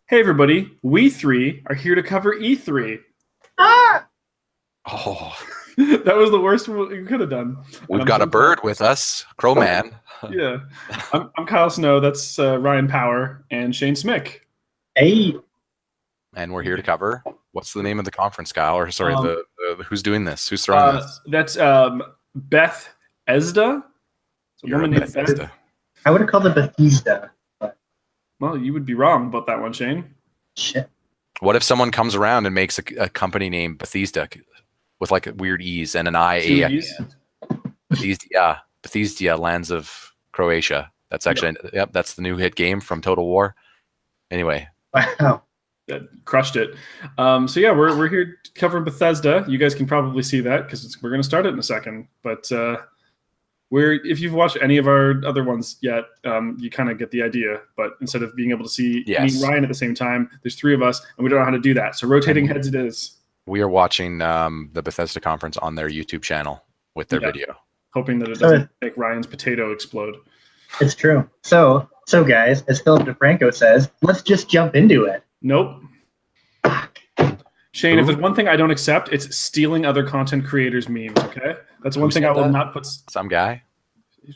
Hey everybody, we three are here to cover E3. Ah! Oh, That was the worst we could have done. we've got a bird with us, Crowman. Yeah. I'm Kyle Snow, that's Ryan Power, and Shane Smyck. Hey. And we're here to cover. What's the name of the conference, Kyle? Or sorry, the who's doing this? Who's throwing this? That's Bethesda. You're a Bethesda. I would have called it Bethesda. Well, you would be wrong about that one, Shane. Shit. What if someone comes around and makes a company named Bethesda with like a weird E's and an I? Bethesda, Bethesda, lands of Croatia. That's actually yep. That's the new hit game from Total War. Anyway, Wow. That crushed it. So yeah, we're here covering Bethesda. You guys can probably see that because we're going to start it in a second. But if you've watched any of our other ones yet, you kind of get the idea. But instead of being able to see me and Ryan at the same time, there's three of us, and we don't know how to do that. So rotating heads it is. We are watching the Bethesda conference on their YouTube channel with their video. Hoping that it doesn't make Ryan's potato explode. It's true. So guys, as Philip DeFranco says, let's just jump into it. Nope. Shane, if there's one thing I don't accept, it's stealing other content creators' memes, okay? That's one thing I will not put... Some guy?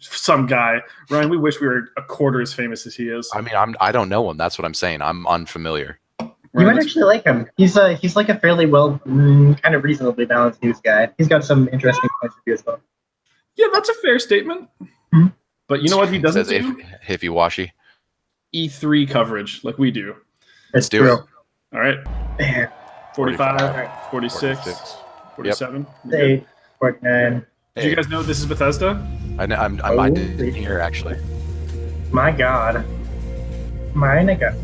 Some guy. Ryan, we wish we were a quarter as famous as he is. I mean, I don't know him. That's what I'm saying. I'm unfamiliar. You might actually like him. He's like a fairly kind of reasonably balanced news guy. He's got some interesting points of view as well. Yeah, that's a fair statement. Mm-hmm. But you know what he doesn't do? Hippie-washy. E3 coverage, like we do. Let's do it. All right. Man. 45, 46, 47. Yep. 49. Did you guys know this is Bethesda? I didn't hear, actually. My God. My nigga.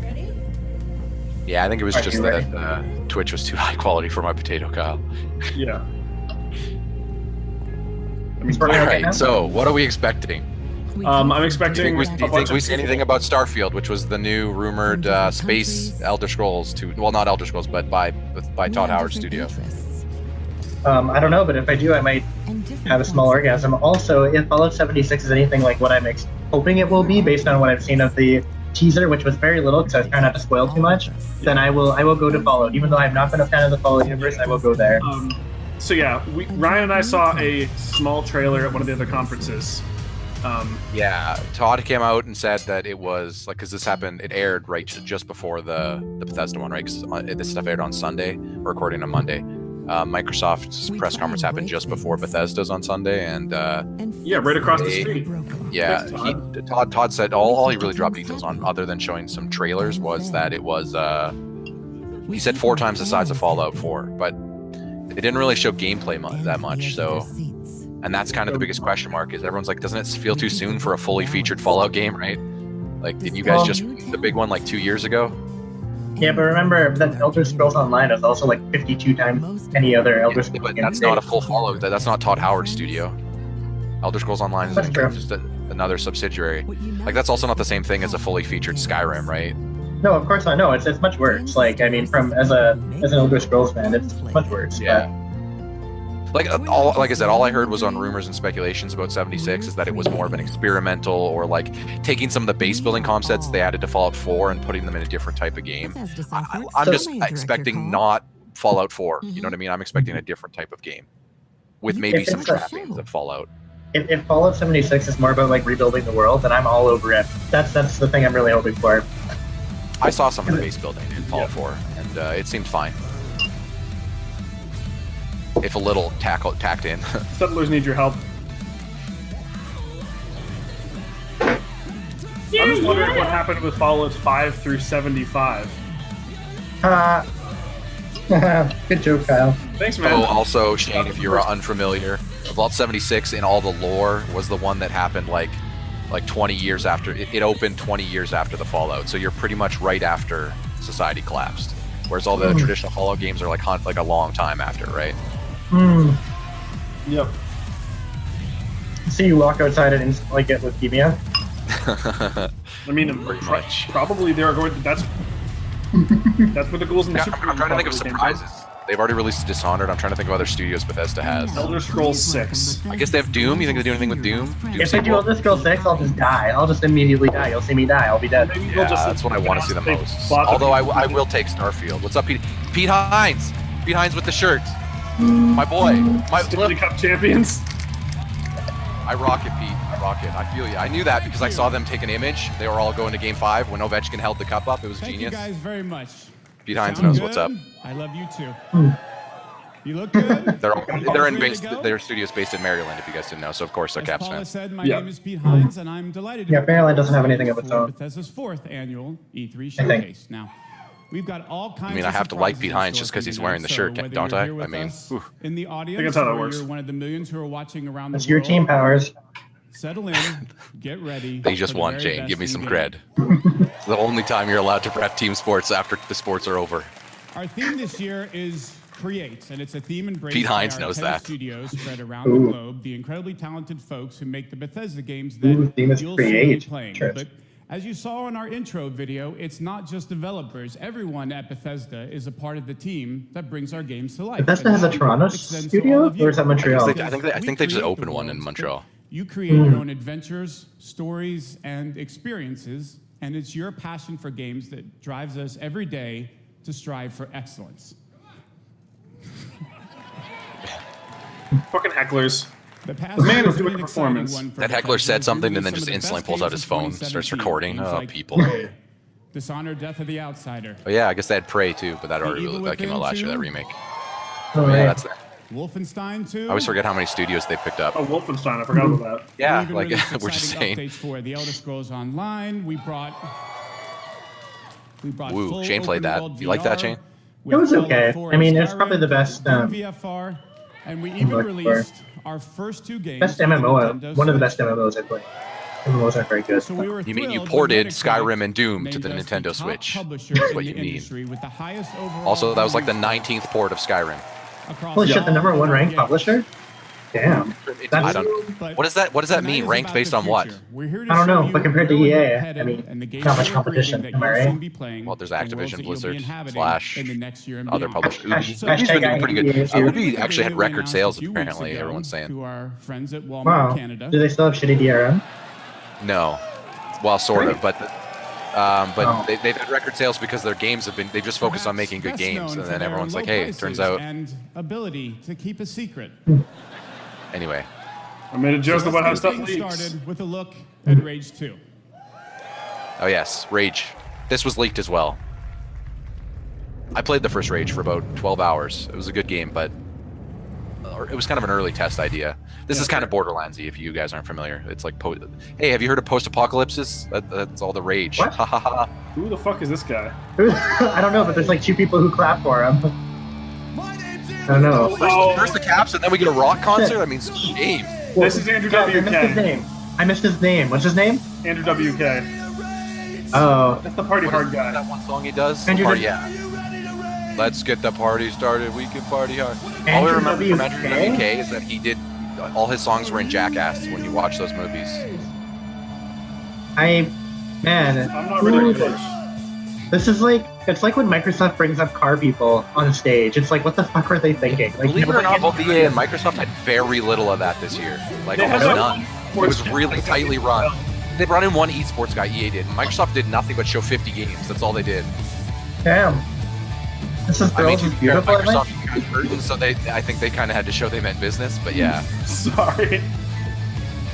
Yeah, I think it was just that Twitch was too high quality for my potato, Kyle. Yeah. All right, so what are we expecting? I'm expecting... Do you think we see anything about Starfield, which was the new rumored space Elder Scrolls well, not Elder Scrolls, but by Todd Howard's studio? I don't know, but if I do, I might have a small orgasm. Also, if Fallout 76 is anything like what I'm hoping it will be, based on what I've seen of the teaser, which was very little because I was trying not to spoil too much, then I will go to Fallout. Even though I've not been a fan of the Fallout universe, I will go there. So yeah, Ryan and I saw a small trailer at one of the other conferences. Yeah, Todd came out and said that it was like, because this happened, it aired right just before the Bethesda one, right? Because this stuff aired on Sunday. We're recording on Monday. Microsoft's press conference happened just before Bethesda's on Sunday, and yeah, right across the street. Yeah, Todd said all he really dropped details on, other than showing some trailers, was that it was he said 4 times the size of Fallout 4, but it didn't really show gameplay that much. So. And that's kind of the biggest question mark, is everyone's like, doesn't it feel too soon for a fully featured Fallout game, right? Like, didn't you guys just the big one like 2 years ago? Yeah, but remember that Elder Scrolls Online is also like 52 times any other Elder Scrolls game. But that's not a full Fallout. That's not Todd Howard's studio. Elder Scrolls Online is just another subsidiary. Like, that's also not the same thing as a fully featured Skyrim, right? No, of course not. No, it's much worse. Like, I mean, as an Elder Scrolls fan, it's much worse. Yeah. Like I said, all I heard was on rumors and speculations about 76 is that it was more of an experimental, or like taking some of the base building concepts they added to Fallout 4 and putting them in a different type of game. I'm just expecting not Fallout 4. You know what I mean? I'm expecting a different type of game with maybe some trappings of Fallout. If Fallout 76 is more about like rebuilding the world, then I'm all over it. That's the thing I'm really hoping for. I saw some of the base building in Fallout 4, and it seemed fine. If a little tacked in. Settlers need your help. I'm just wondering what happened with Fallout 5 through 75. Good joke, Kyle. Thanks, man. Oh, also, Shane, if you're unfamiliar, Fallout 76 in all the lore was the one that happened like 20 years after. It opened 20 years after the Fallout, so you're pretty much right after society collapsed. Whereas all the traditional Fallout games are like a long time after, right? Yep. So you walk outside and instantly get leukemia? I mean, pretty much. Probably they are going. That's That's what the goals in the Yeah, Super I'm trying to think of Nintendo game, surprises. They've already released Dishonored. I'm trying to think of other studios Bethesda has. Elder Scrolls 6. I guess they have Doom. You think they do anything with Doom? If they do Elder Scrolls 6, I'll just die. I'll just immediately die. You'll see me die. I'll be dead. Maybe Yeah, they'll just that's what I want to see the they most. bought the Although I PC. will take Starfield. What's up, Pete? Pete Hines. Pete Hines with the shirt. My boy. Stanley Cup champions. I rock it, Pete. I rock it. I feel you. I knew that because I saw them take an image. They were all going to Game 5 when Ovechkin held the cup up. It was genius. Thank you guys very much. Pete Hines Sound knows good? what's up. I love you too. You look good. They're in Ready to base. go? Their studio's based in Maryland. If you guys didn't know, so of course they're As Caps Paula fans. said, my Yeah. name is Pete Hines, and I'm delighted to Yeah, be Maryland doesn't have part anything of its for own. Bethesda's 4th annual E3 I think. showcase. Now, we've got all kinds. I mean, of I have to like surprises Pete in Hines store just 'cause for you he's wearing tonight. the shirt, So whether don't you're I? here with I mean, us whew. in the audience, that's how that or works. you're one of the millions who are watching around That's the your world, team powers. settle in, get ready. They just for the won, very Jane. best Give me in some gaming. cred. It's the only time you're allowed to rep team sports after the sports are over. Our theme this year is Create, and it's a theme embraced Pete by Hines our knows 10 that. studios spread around Ooh. the globe, the incredibly talented folks who make the Bethesda games that Ooh, theme is you'll soon be Create. playing. Sure. But as you saw in our intro video, it's not just developers. Everyone at Bethesda is a part of the team that brings our games to life. Bethesda And has a that Toronto extends to studio, all of you. or is that Montreal? I think they just We opened create the one in worlds, Montreal. but you create your own adventures, stories, and experiences, and it's your passion for games that drives us every day to strive for excellence. Fucking hecklers. The past man year is has doing been a an performance. exciting one for That heckler Bethesda said as we something and released then some just of the instantly best pulls out games his of phone, starts 2017. recording. Games Oh, like people. Prey, Dishonored, Death of the Outsider, Oh yeah, I guess they had Prey too, but that The already Evil that came out Within last year. That 2? remake. Oh, Yeah, right. that's that. Wolfenstein 2. I always forget how many studios they picked up. Oh, Wolfenstein. I forgot about that. We Yeah, even like released we're just exciting saying. updates for The Elder Scrolls Online. We brought Woo, full Shane played that. open-world You like that, VR Shane? with It was Fallout okay. 4 I mean, and it's probably the Skyrim, best, Doom VFR, and we even Look for- released our first two games. Best for the MMO, Nintendo one of the Switch. best MMOs I played. MMOs aren't very good. So we were You mean you thrilled when ported Metacritic Skyrim and Doom to named the us Nintendo top Switch? publisher That's in what the you mean. industry with the highest overall Also, that was like the rating 19th port of Skyrim. across Holy shit, the all number one of our ranked games. publisher? Damn. I don't. But What does that? What does that tonight mean? is Ranked about based the on what? future. We're here to I don't show know, you but compared to where we're EA, headed I mean, and the games not much we're competition, creating am I that right? you'll soon be playing, Well, there's the worlds Activision that you'll be Blizzard inhabiting slash in the next year and other beyond. publishers. Hash- Ubi's been doing hashtag pretty good. EA. Ubi actually had We record announced sales a few weeks apparently. ago Everyone's saying. to our friends at Walmart Wow. Canada. Do they still have shitty DRM? No, well, sort of, but Oh. they've had record sales because their games have been. They just focused on making good Perhaps games, best and known then for their everyone's like, low "Hey, it prices turns out." and ability to keep a secret. Anyway, I made a joke So about how let's stuff get things leaks. started with a look at Rage 2. oh yes, Rage. This was leaked as well. I played the first Rage for about 12 hours. It was a good game, but it was kind of an early test idea. This is kind of Borderlands-y if you guys aren't familiar. It's like, hey, have you heard of post-apocalypses? That's all the Rage. What? Ha ha ha. Who the fuck is this guy? I don't know, but there's like two people who clap for him. I don't know. First the Caps, and then we get a rock concert. I mean, game. This is Andrew God, I missed his WK. name. I missed his name. What's his name? Andrew WK. Oh, That's the party What hard is guy. that one song he does? Andrew Party, W- yeah. Let's get the party started. We can party hard. All I Andrew remember from Andrew WK? WK is that he did all his songs were in Jackass when you watch those movies. man. I'm not ready for this. This is like, it's like when Microsoft brings up car people on stage. It's like, what the fuck were they thinking? Like, Believe it or nobody not, both can- EA and Microsoft had very little of that this year. Like They almost had none. It was really tightly run. They brought in one esports guy, EA did. Microsoft did nothing but show 50 games. That's all they did. Damn. This is I mean, girls to is be fair, beautiful. I Microsoft think. got hurt, so I think they kind of had to show they meant business. But yeah, Sorry.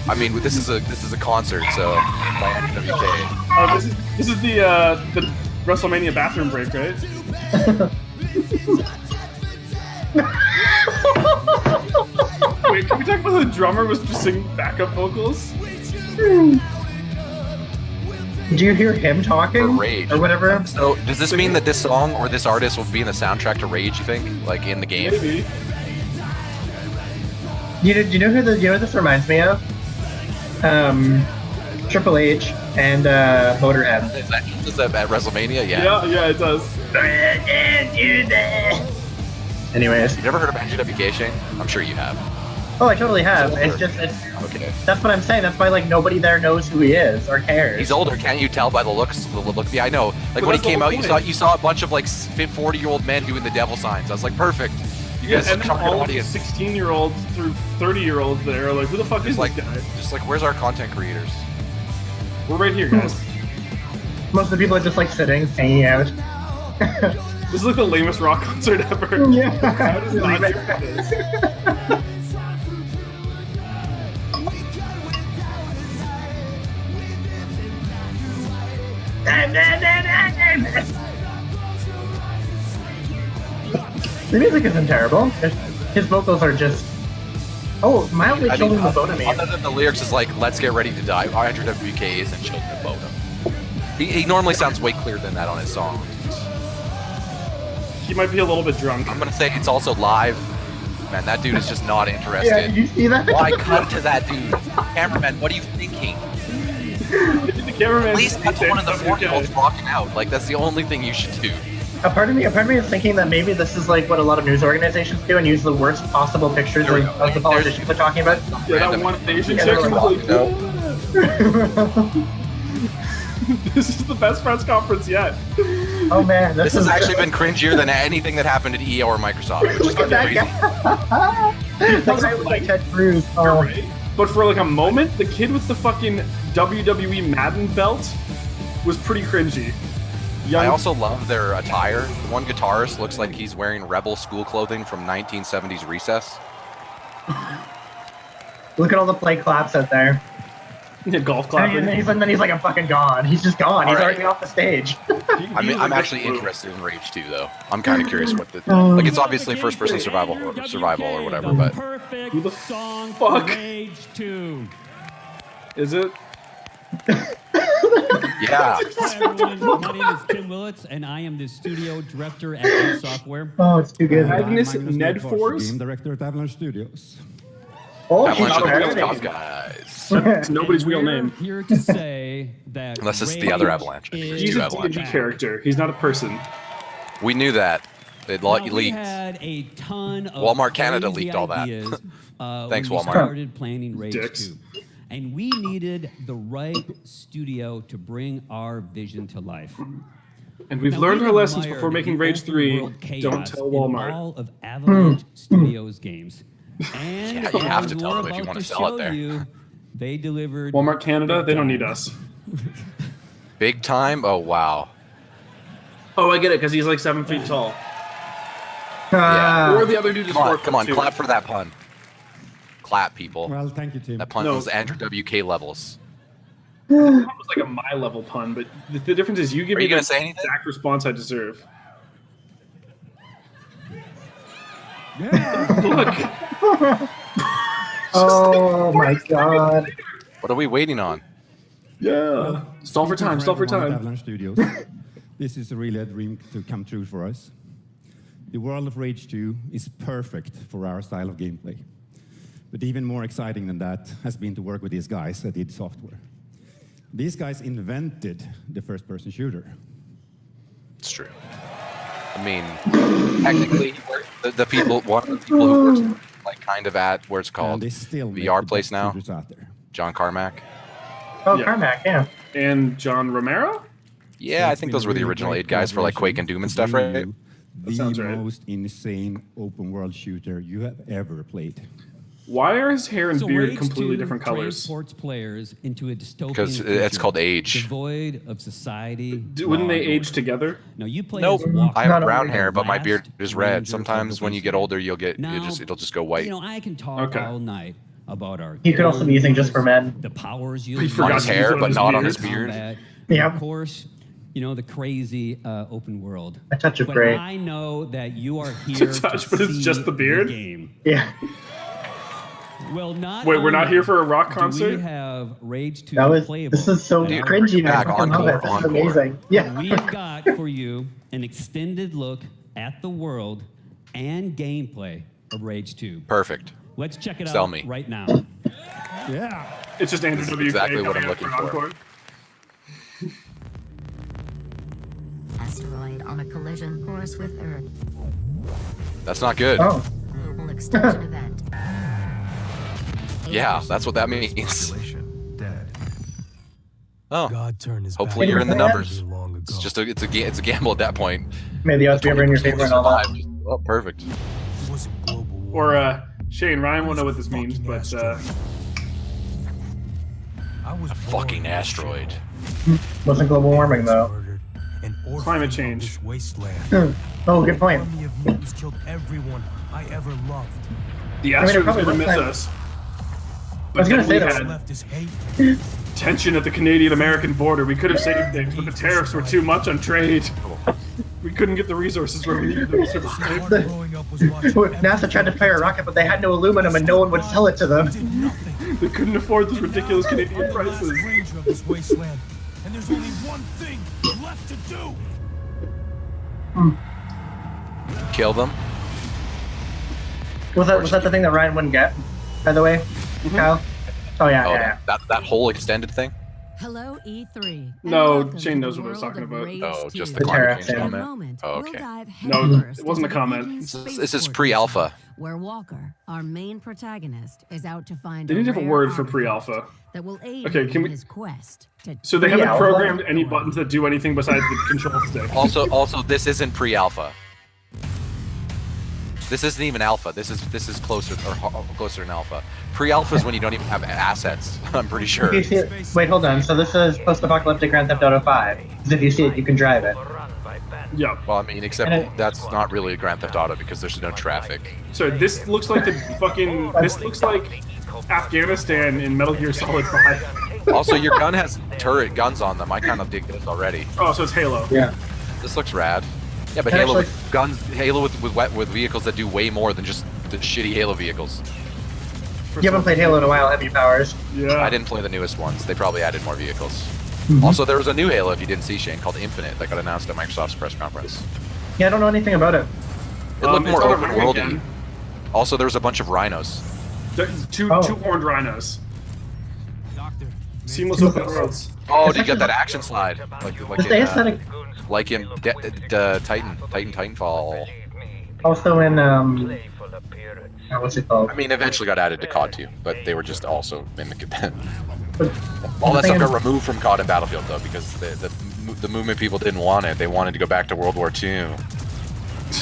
I mean, this is a concert, so by Andrew WK. Oh, this is the WrestleMania bathroom break, right? Wait, can we talk about the drummer was just singing backup vocals? Did you hear him talking? For Rage. Or whatever? So does this mean that this song or this artist will be in the soundtrack to Rage? You think, like in the game? Maybe. You know who this reminds me of? Triple H and Motorhead. Is that at WrestleMania? Yeah. Yeah, it does. Anyways, You never heard of NGWK, Shane? I'm sure you have. Oh, I totally have. It's Okay. that's what I'm saying. That's why like nobody there knows who he is or cares. He's older. Can't you tell by the looks? Yeah, I know. Like But when he that's the came whole out, point. you saw a bunch of like 40-year-old men doing the devil signs. I was like, perfect. You guys and then target all the audience. 16-year-olds through 30-year-olds there are like, who the fuck is Just this guy? where's our content creators? We're right here, guys. Most of the people are just like sitting, hanging out. This is like the lamest rock concert ever. Yeah. How does not hear this? The music isn't terrible. His vocals are just mildly I children mean, of Bodom. other than the lyrics is like, let's get ready to die. Andrew WK isn't children of Bodom. He normally sounds way clearer than that on his songs. He might be a little bit drunk. I'm gonna say it's also live. Man, that dude is just not Yeah, interested. did you see that? Why cut to that dude? Cameraman, what are you thinking? The cameraman At least cut to one of the 40-year-olds rocking out. Like, that's the only thing you should do. A part of me is thinking that maybe this is like what a lot of news organizations do and use the worst possible pictures There we of go. the politicians they're talking about. Yeah, that Random. one Asian Yeah, chick they're was like, like, this is the best press conference yet. Oh man, This has actually been cringier than anything that happened at EA or Microsoft. It's just Look at crazy. that guy. That guy was like Ted Cruz. Oh. Right? But for like a moment, the kid with the fucking WWE Madden belt was pretty cringy. I also love their attire. The one guitarist looks like he's wearing rebel school clothing from 1970s recess. Look at all the play claps out there. Yeah, golf And clapping. then he's like, I'm fucking gone. He's just gone. He's All right. already off the stage. I'm actually interested in Rage 2 though. I'm kind of curious what the like. It's obviously first-person survival or whatever, but Who the fuck is it? yeah. Hi everyone, my name is Tim Willits, and I am the studio director at Game Software. Oh, it's too good. Agnes Magnus Ned Nordfors, Force? game director at Avalanche Studios. Oh, Avalanche of the Avalanche. Real Tough guys. That's nobody's real We're name. here to say that Unless it's the other Avalanche. Rage He's two a Avalanche. D&D character. He's not a person. We knew that. It Now, we leaked. had a ton of Walmart Canada crazy leaked all that. ideas, Thanks, when we Walmart. started planning Rage Dicks. 2. And we needed the right studio to bring our vision to life. And we've Now, learned our lessons admired before making the Rage open 3. world chaos Don't tell in Walmart. all of Avalanche Studios games. And Yeah, you have to as tell we're them if you about want to sell show it there. you, they delivered. Walmart Canada, they don't big need time. us. Big time? Oh wow. Oh, I get it, because he's like 7 feet tall. Ah. Or the other dude is 4 foot Come on, two. clap for that pun. Clap, people. Well, thank you, Tim. That pun No. was Andrew WK levels. That was like a my level pun, but the difference is you give Are me you gonna the say anything? exact response I deserve. Yeah. Look, Oh my god. What are we waiting on? yeah. Stall for time. Stall for everyone at time. Avalanche Studios. This is really a dream to come true for us. The world of Rage 2 is perfect for our style of gameplay. But even more exciting than that has been to work with these guys at id Software. These guys invented the first-person shooter. It's true. I mean, technically, the people, one of the people who works like kind of at where it's And called they still make VR the place best now. shooters out there. John Carmack. Oh, Yeah. Carmack, yeah. And John Romero? Yeah, So I it's think been those a were the really original great 8 guys for like Quake and Doom and stuff, bring right? you That sounds The right. most insane open world shooter you have ever played. Why are his hair and So beard Rage completely 2 different colors? transports players into a dystopian Because it's future called age. devoid of society. Wouldn't law, they and age order. together? No, you play Nope. as Walker. I have Not brown only hair, but my last beard is red. Ranger Sometimes of when you get Bethesda. older, you'll get Now, it'll just go white. You know, I can talk Okay. all night about our. He could also be using just for men. The powers you He use forgot on his to use hair, it on but his not on beard. his beard. combat, Yeah. and of course, you know, the crazy open world. A touch of But gray. I know that you are here touch, to but it's see just the beard? game. Yeah. Well, not Wait, we're not only here for a rock do concert? We have Rage 2 That was. playable. This is so Dude, cringy, man. back, I fucking love encore, it. This is encore. amazing. Yeah. We've got for you an extended look at the world and gameplay of Rage 2. Perfect. Let's check it Sell out me. right now. Yeah. It's just Andrew This is WK. exactly what coming I'm out looking for. Encore. Asteroid on a collision course with Earth. That's not good. Oh. Global extinction event. Yeah, that's what that means. Dead. Oh, God turned his hopefully back you're in the on numbers. me long ago. It's just it's a gamble at that point. May the odds be ever in your 20% favor and all that. survive. Oh, perfect. It was a global war. Or Shane, Ryan won't know what this means, but I was A born fucking in this asteroid. shell. Wasn't global warming though. Murdered, an orphan Climate of change. this wasteland. Oh, good point. An army of mutants killed everyone I ever loved. the I mean, it asteroid's probably gonna miss looks like- us. I was gonna then say we that. had Left is hate. tension at the Canadian-American border. We could have saved things, but the tariffs were too much on trade. We couldn't get the resources where we needed them. So Part of growing up was watching NASA tried to fire a rocket, but they had no aluminum and no one would sell it to them. did nothing. they couldn't afford those ridiculous Canadian prices. Ranger of this wasteland, and there's only one thing left to do. Kill them. Was that the thing that Ryan wouldn't get? By the way, Kyle. Oh yeah, Oh, yeah. that whole extended thing. Hello, E3. No, Shane knows what I was talking about. Oh, just the The climate tariff change thing. comment. Oh, okay. No, it wasn't a comment. This is pre-alpha. Where Walker, our main protagonist, is out to find They need to have a rare word for artifact pre-alpha. that will aid Okay, him can in we- his quest to So they haven't Pre-alpha? programmed any buttons that do anything besides the control stick. Also, this isn't pre-alpha. This isn't even alpha. This is closer closer than alpha. Pre-alpha is when you don't even have assets. I'm pretty sure. If you see it, wait, hold on. So this is post-apocalyptic Grand Theft Auto 5. Because if you see it, you can drive it. Yeah. Well, I mean, except And that's not really a Grand Theft Auto because there's no traffic. So this looks like the fucking. This looks like Afghanistan in Metal Gear Solid 5. Also, your gun has turret guns on them. I kind of dig this already. Oh, so it's Halo. Yeah. This looks rad. Yeah, but And Halo actually- with guns, Halo with vehicles that do way more than just the shitty Halo vehicles. You haven't played Halo in a while, have you, Powers? Yeah. I didn't play the newest ones. They probably added more vehicles. Mm-hmm. Also, there was a new Halo, if you didn't see, Shane, called Infinite that got announced at Microsoft's press conference. Yeah, I don't know anything about it. It looked It's more on a open ring worldy. again. Also, there was a bunch of rhinos. Two Oh. horned rhinos. Doctor, Seamless open worlds. Oh, did you get that action slide? Just the aesthetic. Like in Titanfall. Also in what's it called? I mean, eventually got added to COD 2, but they were just also mimicking that. But All that the stuff thing got removed from COD and Battlefield though, because the movement people didn't want it. They wanted to go back to World War II.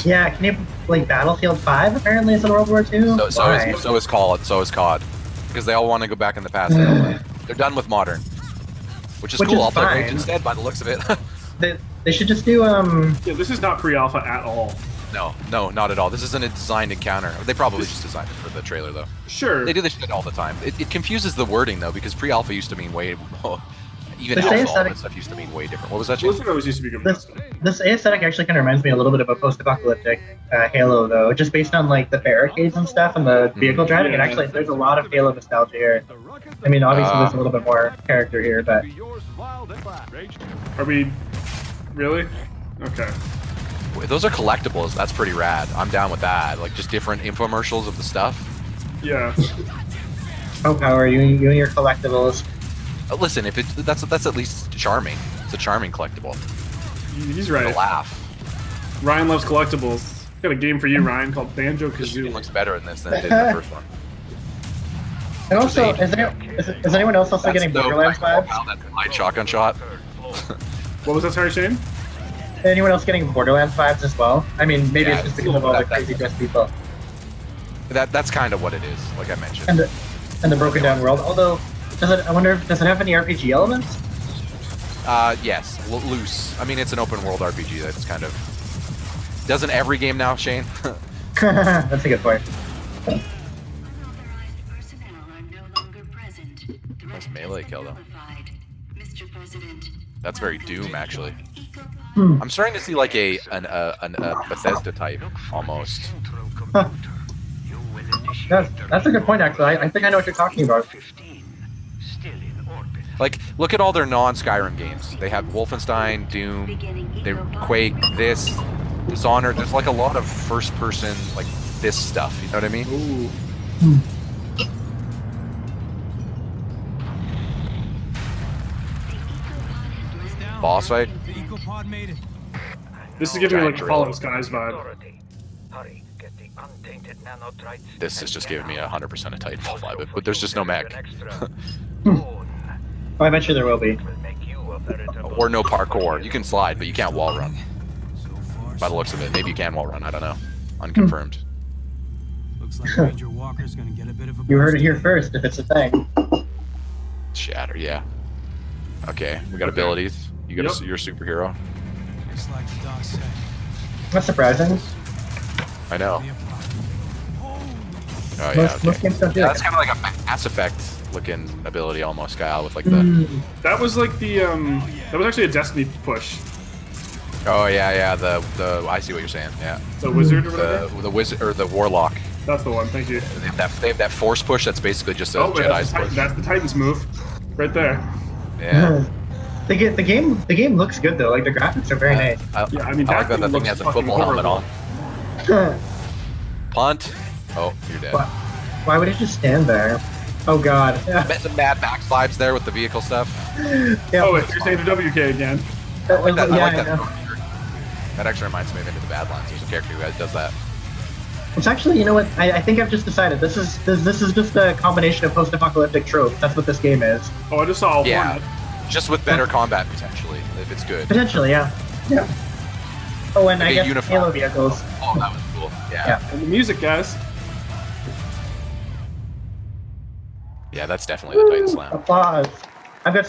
Yeah, can you like Battlefield 5 apparently is in World War II? So is COD, because they all want to go back in the past. They're done with modern, which is Which cool. is I'll play fine. Rage instead, by the looks of it. They should just do Yeah, this is not pre-alpha at all. No, not at all. This isn't a designed encounter. They probably just designed it for the trailer though. Sure. They do this shit all the time. It confuses the wording though, because pre-alpha used to mean way. Even This alpha, all aesthetic- that stuff used to mean way different. What was that? Shane? Blizzard always used to be good. this aesthetic actually kind of reminds me a little bit of a post-apocalyptic Halo though, just based on like the barricades and stuff and the vehicle driving. And actually, there's a lot of Halo nostalgia here. I mean, obviously there's a little bit more character here, but Are we really? Okay. Wait, those are collectibles. That's pretty rad. I'm down with that. Like just different infomercials of the stuff. Yeah. oh, Power, you and your collectibles. Listen, if that's at least charming. It's a charming collectible. He's A right. laugh. Ryan loves collectibles. Got a game for you, Ryan, called Banjo This Kazooie. looks better in this than it did in the first one. And also, is anyone else also getting Borderlands vibes? Wow, that's a light shotgun shot. What was that, sorry, Shane? Anyone else getting Borderlands vibes as well? I mean, maybe Yeah, it's just because of all the that- crazy dressed people That's kind of what it is, like I mentioned. and the broken down world. Although, I wonder if does it have any RPG elements? Yes, loose. I mean, it's an open world RPG. That's kind of. Doesn't every game now, Shane? That's a good point. Nice melee kill though. That's very Doom, actually. I'm starting to see like a Bethesda type almost. That's a good point, actually. I think I know what you're talking about. Like, look at all their non-Skyrim games. They have Wolfenstein, Doom, they Quake, this, Dishonored. There's like a lot of first-person like this stuff. You know what I mean? Ooh. Boss fight. The EcoPod made it. This is giving me like Giant the drill. Fallout Skies vibe. This is just giving me 100% a Titanfall vibe, but there's just no mech. Oh, I bet you there will be. Or no parkour. You can slide, but you can't wall run. By the looks of it, maybe you can wall run. I don't know. Unconfirmed. Looks like Ranger Walker's gonna get a bit of a You heard it here first, if it's a thing. Shatter, yeah. Okay, we got abilities. You got you're a superhero. Just like the doc said. Not surprising. I know. Oh yeah. Most Okay. games don't do That's that. kind of like a Mass Effect looking ability almost, Kyle, with like the. That was like the that was actually a Destiny push. Oh yeah. The I see what you're saying. Yeah. The wizard or whatever. The wizard or the warlock. That's the one. Thank you. They have that force push. That's basically just a Oh, Jedi's push. that's the Titans move, right there. Yeah. The game looks good though. Like the graphics are very nice. Yeah, I mean, I like that that the thing thing has a looks football fucking helmet on. Punt. Oh, you're dead. Why would it just stand there? Oh god. The Mad Max vibes there with the vehicle stuff. Yeah. Oh, you're saying the WK again. I like that. Yeah, I like I that. know. That actually reminds me of Into the Badlands. There's a character who does that. It's actually, you know what? I think I've just decided this is just a combination of post-apocalyptic tropes. That's what this game is. Oh, I just saw a Yeah. Hornet. Just with better combat potentially, if it's good. Potentially, yeah. Yeah. Oh, and Like I a guess uniform. Halo vehicles. Oh, that was cool. Yeah. Yeah. And the music, guys. Yeah, that's definitely the Titan Slam. Applause. I've got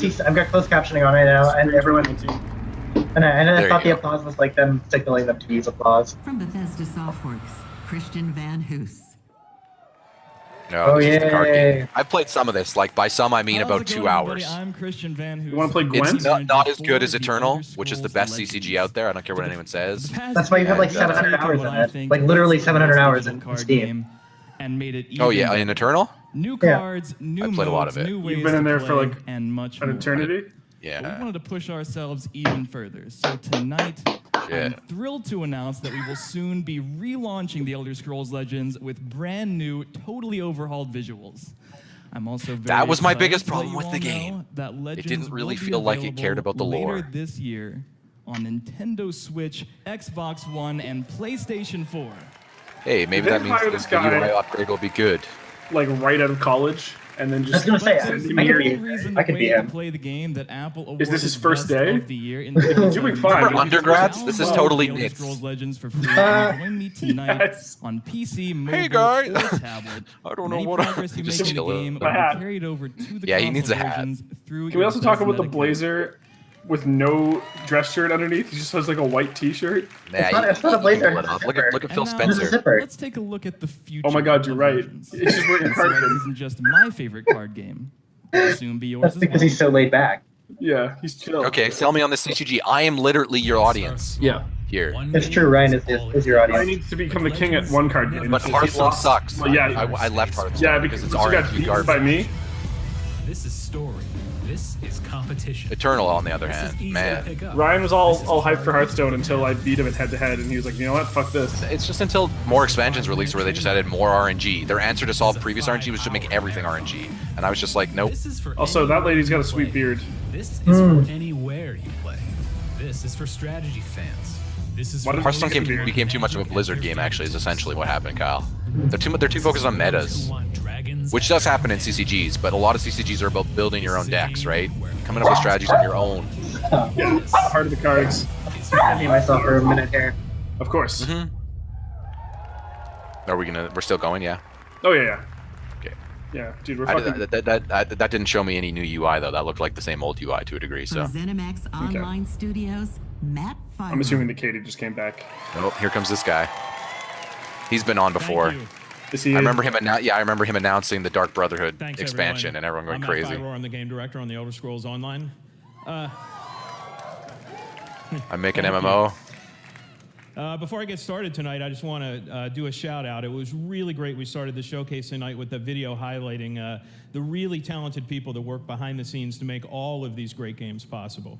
closed captioning on right now, and everyone. And I There thought the you go. applause was like them signaling them to use applause. From Bethesda Softworks, Christian Van Hoos. No, Oh, this is the card yay. game. I've played some of this. Like by some, I mean How's about it 2 going, hours. everybody? I'm Christian Van Hoos. You want to play Gwent? It's not as good as Eternal, which is the best CCG out there. I don't care what anyone says. That's why you have like 700 hours in it. Like literally 700 hours in Steam. And made it Oh yeah, even in better. Eternal? New Yeah. cards, new I modes, played a lot of it. new ways You've been in to there for play, like and much an more. eternity. But we Yeah. wanted to push ourselves even further. So tonight, Yeah. I'm thrilled to announce that we will soon be relaunching The Elder Scrolls Legends with brand new, totally overhauled visuals. I'm also very That was my excited biggest to let problem you with all the know game. that Legends didn't really will be feel like it cared available about the lore. later this year on Nintendo Switch, Xbox One, and PlayStation 4. Hey, maybe They that means hire the this guy- UI upgrade will be good. Like right out of college, and then I was just gonna say, send him I could here. be- I could be him. Play the game that Apple Is this his awarded first Best day? of the year in He's doing fine. Remember undergrads? This is Download totally The Elder nits. Scrolls Legends for free. And join me tonight Yes. on PC, mobile, Hey, guys. or tablet. I don't know Any what I- progress you just make in the chill it. game My will hat. be carried over to the Yeah, he needs a console hat. versions through Can we your also talk about the Bethesda account. blazer with no dress shirt underneath? He just has like a white T-shirt. Nah, It's not a blazer, Look it's a at zipper. look at And Phil now, There's a Spencer. zipper. Let's take a look at the future. Oh my God, you're of right. Legends. It's just wearing a This cardigan. isn't just my favorite card game. It'll soon be yours That's as because well. he's so laid back. Yeah, he's chill. Okay, sell me on this CCG. I am literally your audience Yeah. here. It's true, Ryan is your I audience. need to become the king at one card game. But Hearthstone sucks. Well, yeah. I left Hearthstone Yeah, because it's you got RNG beaten garbage. by me. This is story. This is competition. Eternal, on the other This is hand, easy to man. pick up. Ryan was all hyped for Hearthstone until I beat him at head-to-head, and he was like, you know what, fuck this. It's just until more expansions released where they just added more RNG. Their answer to solve previous RNG was to make everything RNG. And I was just like, nope. This is for Also, that anywhere lady's got a you sweet play. beard. This is for anywhere you play. This is for strategy fans. This is Why for did Hearthstone Hearthstone those became too much of a Blizzard game, actually, is essentially what happened, Kyle. They're too focused on metas. Which does happen in CCGs, but a lot of CCGs are about building your own decks, right? Coming up with strategies on your own. Yeah, part of the cards. I need myself for a minute here. Of course. Mm-hmm. We're still going, yeah? Oh, yeah, yeah. Okay. Yeah, dude, we're I, fucking... that didn't show me any new UI, though. That looked like the same old UI to a degree, so. From ZeniMax Online Studios, Matt Fire. I'm assuming that Katie just came back. Oh, here comes this guy. He's been on before. Thank you. Is he I remember him announcing the Dark Brotherhood Thanks, expansion, everyone. and everyone going I'm crazy. Matt Fire, I'm the game director on the Elder Scrolls Online. I'm making MMO. Before I get started tonight, I just want to do a shout out. It was really great. We started the showcase tonight with the video highlighting the really talented people that work behind the scenes to make all of these great games possible.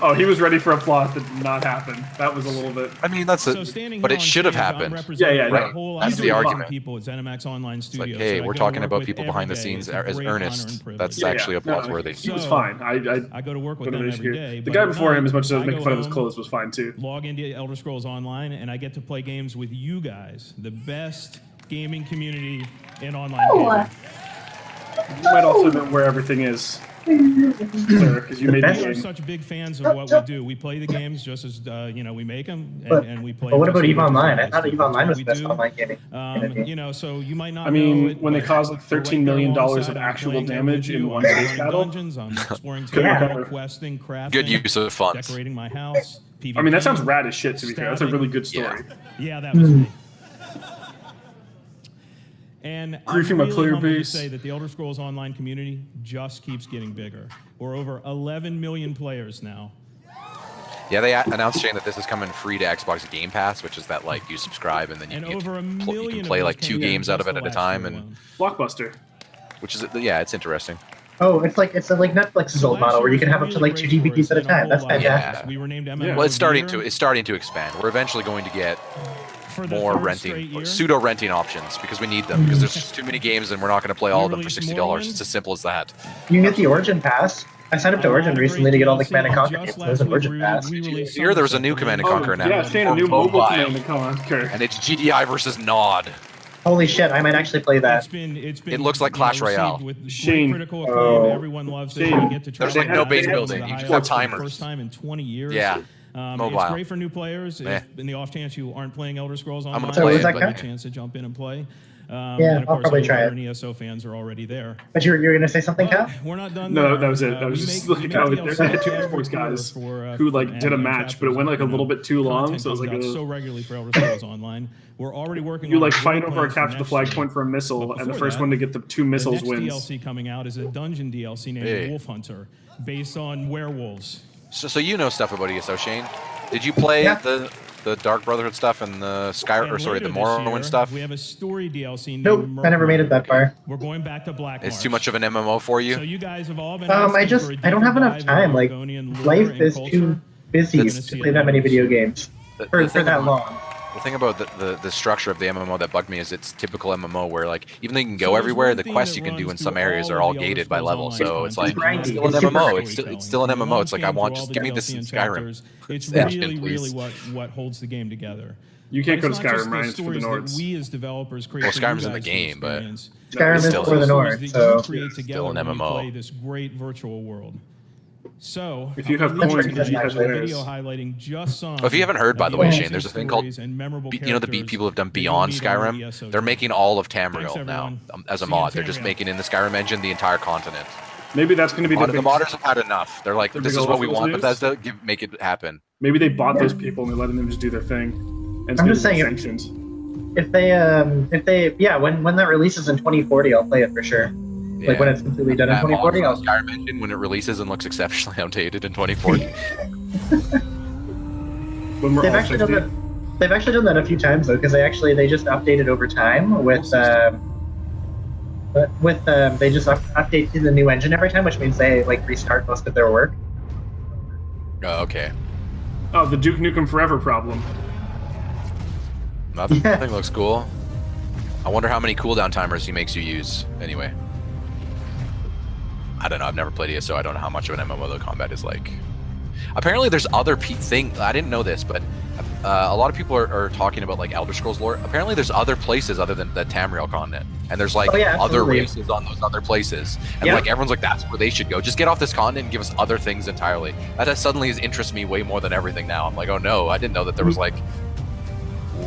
Oh, he was ready for applause. That did not happen. That was a little bit. I mean, that's So standing but here it on should have stage, I'm happened. representing Yeah, a right. whole That's other the group of argument. people at ZeniMax Online It's Studios. like, hey, that I we're go to talking work about with people every behind the day. scenes It's a as great honor earnest. and privilege. That's Yeah, actually yeah. applause No, worthy. he was So, fine. I go to work with put them an issue every here. day. The but guy at before him, night, as much as I was I making go fun of his home, clothes, was fine too. log into Elder Scrolls Online, and I get to play games with you guys, the best gaming community in online gaming. You might also know where everything is, sir, because you made the We are game. such big fans of what we do. We play the games just as we make them, But- and we play. But what just about as EVE much as Online? you I guys thought do. EVE That's Online what was we the best do. online gaming community. So you might not. I mean, know it, when they but cause like we're right $13 there million of alongside. I'm actual playing them damage with in you. one I'm space running battle. dungeons. I'm exploring Yeah. territory, questing, crafting. Good use of funds. Decorating my house. PvP, I mean, that sounds rad as shit. To be fair, that's a really good Yeah. story. Yeah, that was me. And I'm Griefing my really player humbled to base. say that the Elder Scrolls Online community just keeps getting bigger. We're over 11 million players now. Yeah, they announced, Shane, that this is coming free to Xbox Game Pass, which is that like you subscribe and then you And can, over a you million can of play those like came 2 in games out of just it at the a last time, year and alone. Blockbuster. which is it's interesting. Oh, it's like Netflix's So old last model where year you can was have up to really like 2 great for DVDs us at a in time. whole That's lot of fantastic. ways. We were named Yeah. MMO Well, it's of starting the to Year it's starting to expand. We're eventually going to get for the more third renting, straight year. pseudo renting options because we need them because there's just too many games and we're not going to play all of them for released $60. Morrowind. It's as simple as that. You can get the Origin Pass. I signed up to A lot Origin of recently great to get all the DLC, Command and and Conquer just games. last There's an week Origin we Pass. released Here there was a Somerset, new the Command and main- Conquer now. Yeah, Shane, a new For mobile mobile. Command and Conquer. And it's GDI versus Nod. Holy shit, I might actually play that. It's been It looks like Clash received Royale. with great Shane. critical acclaim. Oh. Everyone loves it. Shane. You get to try There's like it no out. base It's building. the You just highlights have for the timers. First time in 20 years. Yeah. It's Mobile. great for new players. Yeah. If in the off chance you aren't playing Elder Scrolls I'm gonna Online, play it, you but- have a chance to jump in and play. Yeah, and of I'll course, probably all the try it. modern ESO fans are already there. But you're going to say something, But Cal? we're not done No, there. that was it. I was we just make- like, we make oh, DLC there's like two every Xbox quarter guys for, who for like did a add-on match, but it chapters, went like a you know, little bit too long. content So it was like comes out a, so regularly for Elder Scrolls Online. We're already working you on like the fight build over a plans for capture the next flag year. point for a missile, But and the before first that, one to get the 2 missiles the next wins. DLC coming out is a dungeon DLC named Hey. Wolf Hunter, based on werewolves. So you know stuff about ESO, Shane. Did you play Yeah. the Dark Brotherhood stuff and the And the later this Morrowind year, stuff? We have a story DLC named Nope, I never made it that far. We're going back to Black It's Marsh. too much of an MMO for you. So you guys have all been I asking for a I don't deeper have enough dive time. into Like, Argonian lore life and is culture. too busy That's- to play that many video games The for thing that about- long. The thing about the structure of the MMO that bugged me is it's typical MMO where like even though you can So go there's everywhere, one the theme quests that you can do runs in some through areas all are of all the Elder gated by Scrolls level. Online So it's like content. It's still an super MMO. cool. It's still an MMO. It's like I want just give me this in Skyrim. It's Engine, really, please. really what holds the game together. You can't But go it's to not just Skyrim, the Ryan. It's for the stories that Nords. we as developers create Well, for Skyrim's you in the guys to game, but experience. Skyrim is still- for the Stories North, that so you create together Still an when you MMO. play this great virtual world. So, If you I'm have gonna leave coins, you you tonight have with a players. video highlighting just some. If you haven't heard, by of the way, amazing Shane, there's a thing called stories and memorable you know the beat characters people have done that you'll beyond meet on the Skyrim. ESO They're tour. making all of Thanks, Tamriel now everyone. as a See you in mod. They're just Tamriel. making in the Skyrim engine the entire continent. Maybe that's going to be A lot the of the big, modders have had enough. They're like, The this big is what we Elder want, Scrolls Bethesda. Make it happen. maybe they bought those people and they're letting them just do their thing. And it's I'm gonna just be saying, sanctioned. if they, yeah, when that releases in 2040, I'll play it for sure. Like when it's completely done in That mod 2040, for I'll. the Skyrim engine when it releases and looks exceptionally outdated in 2040. When we're They've all actually done 50. that. They've actually done that a few times though, because they just updated over time with they just update to the new engine every time, which means they like restart most of their work. Oh, okay. Oh, the Duke Nukem Forever problem. Nothing Yeah. looks cool. I wonder how many cooldown timers he makes you use. Anyway, I don't know. I've never played ESO. I don't know how much of an MMO the combat is like. Apparently, there's other thing. I didn't know this, but a lot of people are talking about like Elder Scrolls lore. Apparently, there's other places other than the Tamriel continent, and there's like Oh, yeah, other absolutely. races on those other places, and Yeah. like everyone's like, that's where they should go. Just get off this continent and give us other things entirely. That suddenly has interested me way more than everything now. I'm like, oh no, I didn't know that there was like.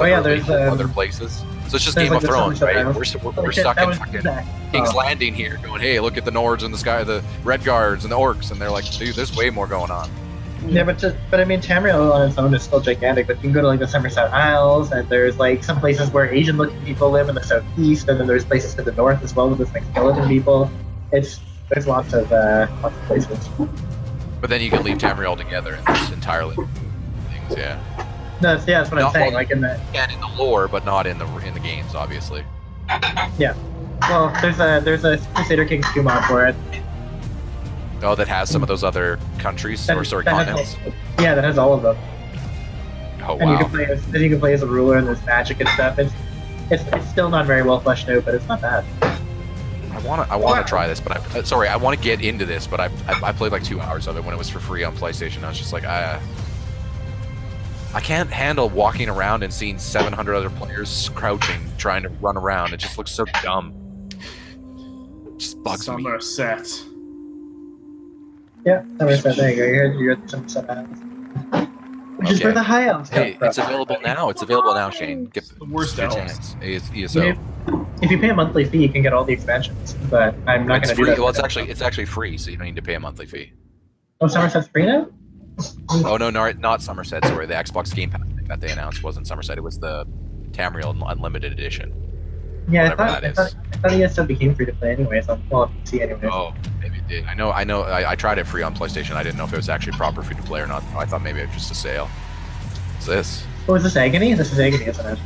Oh, yeah, literally there's, other places. So it's just there's, Game like, of the Thrones, Somerset right? Islands. We're shit, stuck that in was fucking Zach. King's Oh. Landing here, going, hey, look at the Nords and the Red Guards and the Orcs, and they're like, dude, there's way more going on. Yeah, but I mean, Tamriel on its own is still gigantic. But you can go to like the Somerset Isles, and there's like some places where Asian-looking people live in the southeast, and then there's places to the north as well with this like skeleton people. There's lots of places. But then you can leave Tamriel altogether and just entirely things, yeah. No, that's what I'm Not saying. all- Like in the And in the lore, but not in the games, obviously. yeah. Well, there's a Crusader Kings 2 mod for it. Oh, that has some of those other countries That- or sorry, that has continents. Yeah, that has all of them. Oh And you wow. can play as a ruler, and there's magic and stuff. It's still not very well fleshed out, but it's not bad. I want to try this, but I want to get into this, but I played like 2 hours of it when it was for free on PlayStation. I was just like, I can't handle walking around and seeing 700 other players crouching, trying to run around. It just looks so dumb. It just bugs me. Somerset. Yeah, Somerset. There you go. You're Somerset. Which is Okay. where the high elves come Hey, from. it's available now. It's available now, Shane. Get The worst get a elves. chance. ESO. If you pay a monthly fee, you can get all the expansions. But I'm not It's going to do free. that. Well, it's actually free, so you don't need to pay a monthly fee. Oh, Somerset's free now? Oh no, not Somerset. Sorry, the Xbox Game Pass thing that they announced wasn't Somerset. It was the Tamriel Unlimited Edition. Yeah, Whatever that is. I thought ESO became free to play anyways. On PC anyways. Oh, maybe it did. I know. I tried it free on PlayStation. I didn't know if it was actually proper free to play or not. I thought maybe it was just a sale. What's this? Oh, is this Agony? This is Agony, isn't it?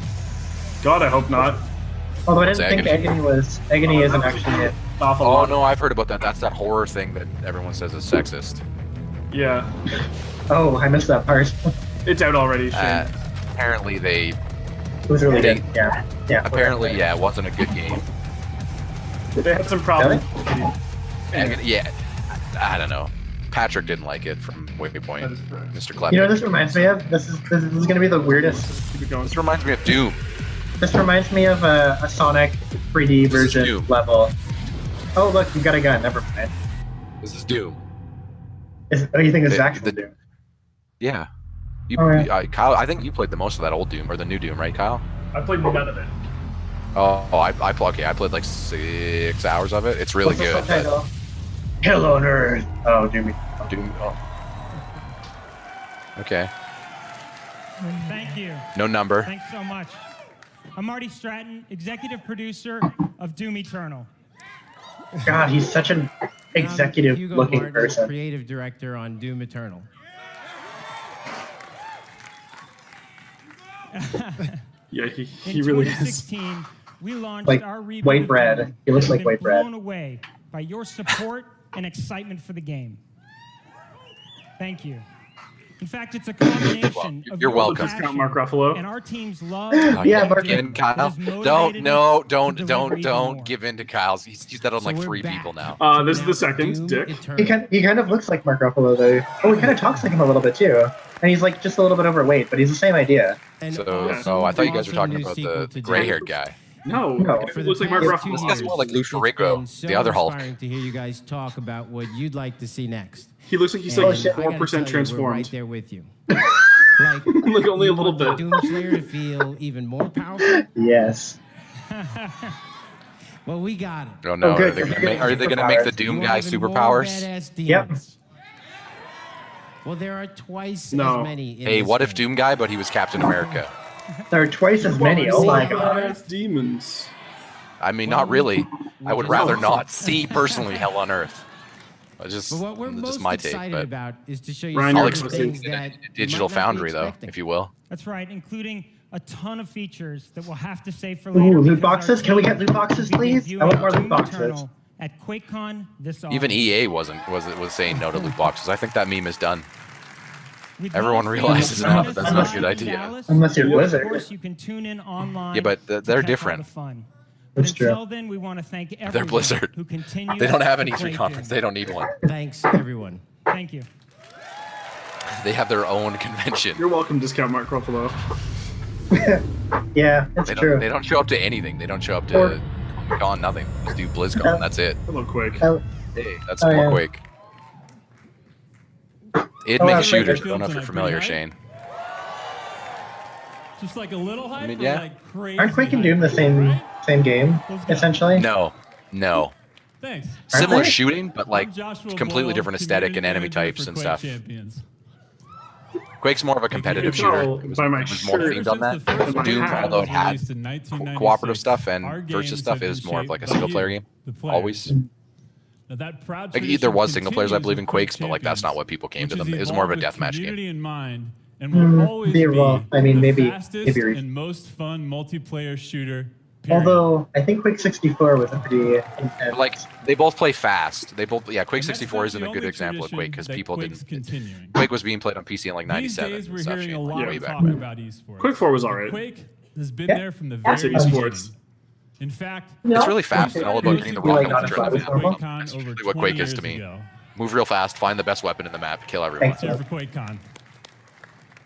God, I hope not. Although I What's didn't think Agony? Agony isn't actually it. Awful Oh lot. no, I've heard about that. That's that horror thing that everyone says is sexist. Yeah, Oh, I missed that part. it's out already. Shane. Apparently they. It was really They- good. Yeah. Yeah. Apparently, yeah, it wasn't a good game. They had some problems. Yeah, I don't know. Patrick didn't like it from Waypoint. Mr. Clever. You know what this reminds me of? This is going to be the weirdest. Keep it going. This reminds me of Doom. This reminds me of a Sonic 3D This is version Doom. level. Oh, look, you've got a gun. Never mind. This is Doom. Oh, you think this is The- actually the- Doom? Yeah. Oh, yeah. Kyle, I think you played the most of that old Doom or the new Doom, right, Kyle? I played none of it. I played like 6 hours of it. It's really What's the good. subtitle? Hell on Earth. Oh, Doom. Doom. Oh. Okay. Thank you. No number. Thanks so much. I'm Marty Stratton, executive producer of Doom Eternal. God, he's such an executive-looking Martin, person. creative director on Doom Eternal. Yeah, he In really is. 2016, we launched Like our reboot white of bread. Doom, He looks and like we've white been bread. blown away by your support and excitement for the game. Thank you. In fact, it's a combination of You're your welcome. passion Discount Mark Ruffalo. and our team's love. Yeah, Mark. Give in, Kyle. It has motivated Don't us to deliver even more. give in to Kyle's. He's done on So like we're 3 back. people now. This is the second, Doom Dick. Eternal. He kind of looks like Mark Ruffalo, though. Oh, he kind of talks like him a little bit, too. And he's like just a little bit overweight, but he's the same idea. And So, also I thought you guys were awesome talking new about sequel the to gray-haired guy. No, No. it For looks the like Mark past 2 Ruffalo. This guy's more like Lou years, it's Ferrigno, been so the other Hulk. inspiring to hear you guys talk about what you'd like to see next. He looks like he's And like shit. I gotta 4% tell you, we're transformed. right there with you. Like, Like only a you little want the bit. Doomslayer to feel even more powerful. Yes. Well, we got it. Oh no, Oh, good. are they gonna make the Superpowers. Doom You guy want even more superpowers? badass Yep. demons. Well, there are twice No. as many. In Hey, this what if game. Doom guy, but he was Captain America? There are twice as many. Oh my god. Demons. I mean, not really. I would rather not see personally Hell on Earth. Just, But what we're just most my take, excited but about is to show you Ryan, some I'll you're of the explain things it that in you a digital might not be foundry, though, expecting. if you will. That's right, including a ton of features that we'll have to save for Ooh, later. loot because our boxes? Can we team get loot boxes, will be please? I want more debuting loot boxes. Doom Eternal at QuakeCon this August. Even EA was saying no to loot boxes. I think that meme is done. We'd everyone love for you realizes to now join that us that's in not a good Dallas. idea. Unless you're Of Blizzard. course, you can tune in online. Yeah, but to they're catch all different. the fun. That's But until true. then, we want to thank everyone They're Blizzard. who continues They don't have an to play E3 conference. Doom. They don't need one. Thanks, everyone. Thank you. They have their own convention. You're welcome, Discount Mark Ruffalo. Yeah, it's They true. don't show up to anything. They don't show up Or- to Con nothing. Just do BlizzCon. And that's it. Hello, Quake. Oh, Hey, that's Oh, more yeah. Quake. It'd Oh, make I shooters. I think don't know if you're familiar, Shane. Just like a little hype, I mean, or yeah. like crazy aren't Quake and hype? Doom the same game, Let's go. essentially? No. Thanks. Similar they? shooting, but like I'm Joshua completely Boyle, different aesthetic and community enemy manager types for and Quake stuff. Champions. Quake's more of a competitive You can shooter. tell It was, by my it was more shirt. themed on that. Since the first My Doom, hat although it was had released in 1996, cooperative stuff our and games versus stuff, have it been was more of shaped like a by single you, player game. the players. Always. Now, that proud Like there tradition was single players, I continues believe, in with Quakes, but like that's not Champions, what people came which to them. has It was more of a evolved with deathmatch game. community in mind, and will always be be wrong. I mean, the maybe- fastest maybe re- and most fun multiplayer shooter. Although I think Quake 64 was a pretty intense. Like they both play fast. They both Quake 64 isn't a good example of Quake because people didn't. Quake was being played on PC in like '97. These days we're hearing a lot of talk back. about esports. Quake 4 was alright. Quake has been there from the very esports. In fact, It's really fast and all about getting the rocket launcher in the map. QuakeCon That's over usually what 20 Quake is to years me. ago. Move real fast, find the best weapon in the map, kill everyone. That's it for QuakeCon.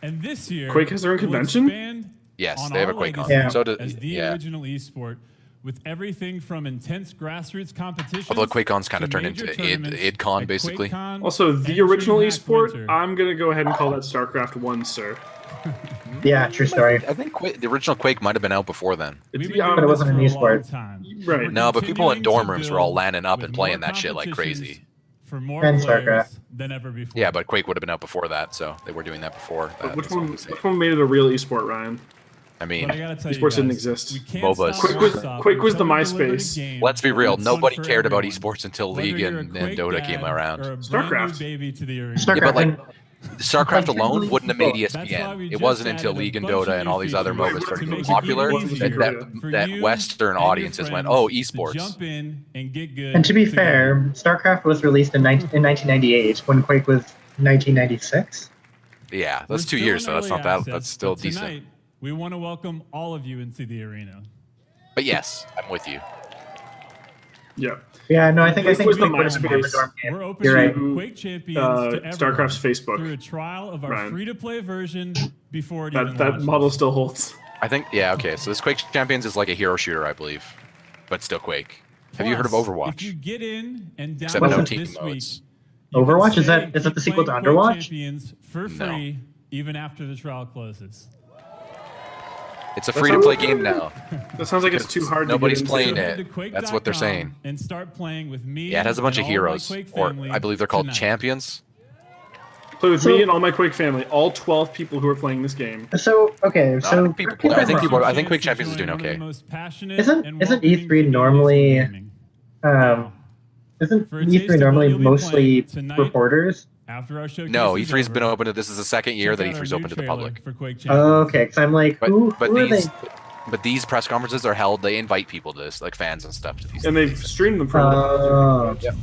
And this year, Quake has their own we'll convention? expand Yes, on they have a our QuakeCon. legacy Yeah. So as the original esport, with everything from intense grassroots competitions. Although QuakeCon's kind of to turned into major tournaments IdCon like basically. QuakeCon Also, the and original DreamHack esport, Winter. I'm going to go ahead and call that StarCraft 1, sir. Yeah, true story. I think the original Quake might have been out before then. We've been Yeah, doing but it this wasn't an for a esport. long time. Right. We're No, but people in continuing dorm to rooms were all build landing up with and playing more that shit like competitions crazy. For more And players StarCraft. than ever before. Yeah, but Quake would have been out before that, so they were doing that before. That, Which that's all one? I'm saying. Which one made it a real esport, Ryan? I mean, But I gotta tell you Esports didn't guys, exist. we can't MOBAs. stop Quake was- or stop Quake was the until we deliver MySpace. game let's be real. that's fun Nobody for cared about everyone. esports until Whether League you're a and Quake Dota dad came or around. a brand new StarCraft. baby to the arena. StarCraft. Yeah, but like and- StarCraft Like, alone wouldn't have made That's why ESPN. we It just wasn't until added a League and bunch of Dota and all new these other features MOBAs to started make getting it popular easier that for that you Western and your audiences went, friends "Oh, to esports." jump in and get good. And to be together. fair, StarCraft was released in 1998 when Quake was 1996. Yeah, We're that's 2 still years, in so that's early not that. access, That's still but decent. tonight, we want to welcome all of you into the arena. But yes, I'm with you. Yeah. Yeah, no, I think This was the Quake was more of a MySpace. dorm game. We're opening You're right. Quake Champions to everyone StarCraft's Facebook. through a trial of our Ryan. free-to-play version before it even That launches. model still holds. I think okay. So this Quake Champions is like a hero shooter, I believe, but still Quake. Have you heard of Plus, Overwatch? If you get in and Except no download team this week, modes. you can Overwatch? Is stay that- and is that keep the sequel to playing Underwatch? Quake Champions for No. free, even after the trial closes. It's a free-to-play game now. That sounds like it's too hard Nobody's to get playing into. Head it. to That's what they're Quake.com saying. And start playing with me. Yeah, it has a bunch and of all my heroes, Quake or family I believe they're called tonight. champions. Play with So- me and all my Quake family, all 12 people who are playing this game. So okay, I so think people play. I think people. I think Quake Champions is doing okay. Isn't E3 normally isn't For a E3 taste of normally what you'll be mostly playing tonight, reporters? After our showcase No, is E3's been over, open. This is the second year that check out E3's our open new to the trailer public. for Quake Champions. Okay, because I'm like, But who are they? but these press conferences are held. They invite people to this, like fans and stuff. To these And they've things. streamed them for a little Oh, Yep.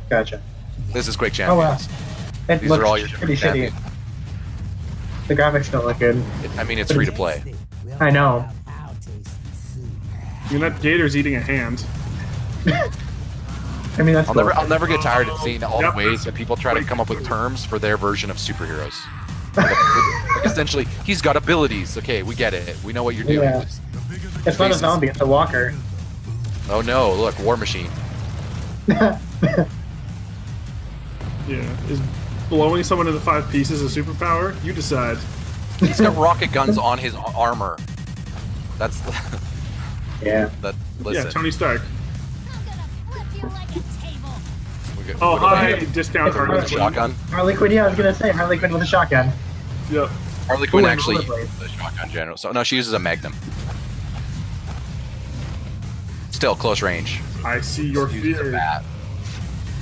gotcha. This is Quake Oh wow, Champions. it These looks are all your pretty different shitty. champions. The graphics don't look good. I mean, it's free to play. I know. I mean, that gator's eating a hand. I mean, that's I'll never get tired of seeing all Yep. the ways that people try to come up with terms for their version of superheroes. Like, essentially, he's got abilities. Okay, we get it. We know what you're doing. Yeah. It's not a faces. zombie, it's a walker. Oh no! Look, War Machine. Yeah. Is blowing someone into 5 pieces a superpower? You decide. He's got rocket guns on his armor. That's Yeah. that. Listen. Yeah, Tony Stark. we got- Oh, what about hi, it? discount With a Harley. shotgun. Harley Quinn, yeah, I was gonna say Harley Quinn with a shotgun. Yep. Harley Quinn Ooh, and actually rollerblades. uses the shotgun general. So no, she uses a Magnum. Still close range. I see your Uses a fear bat.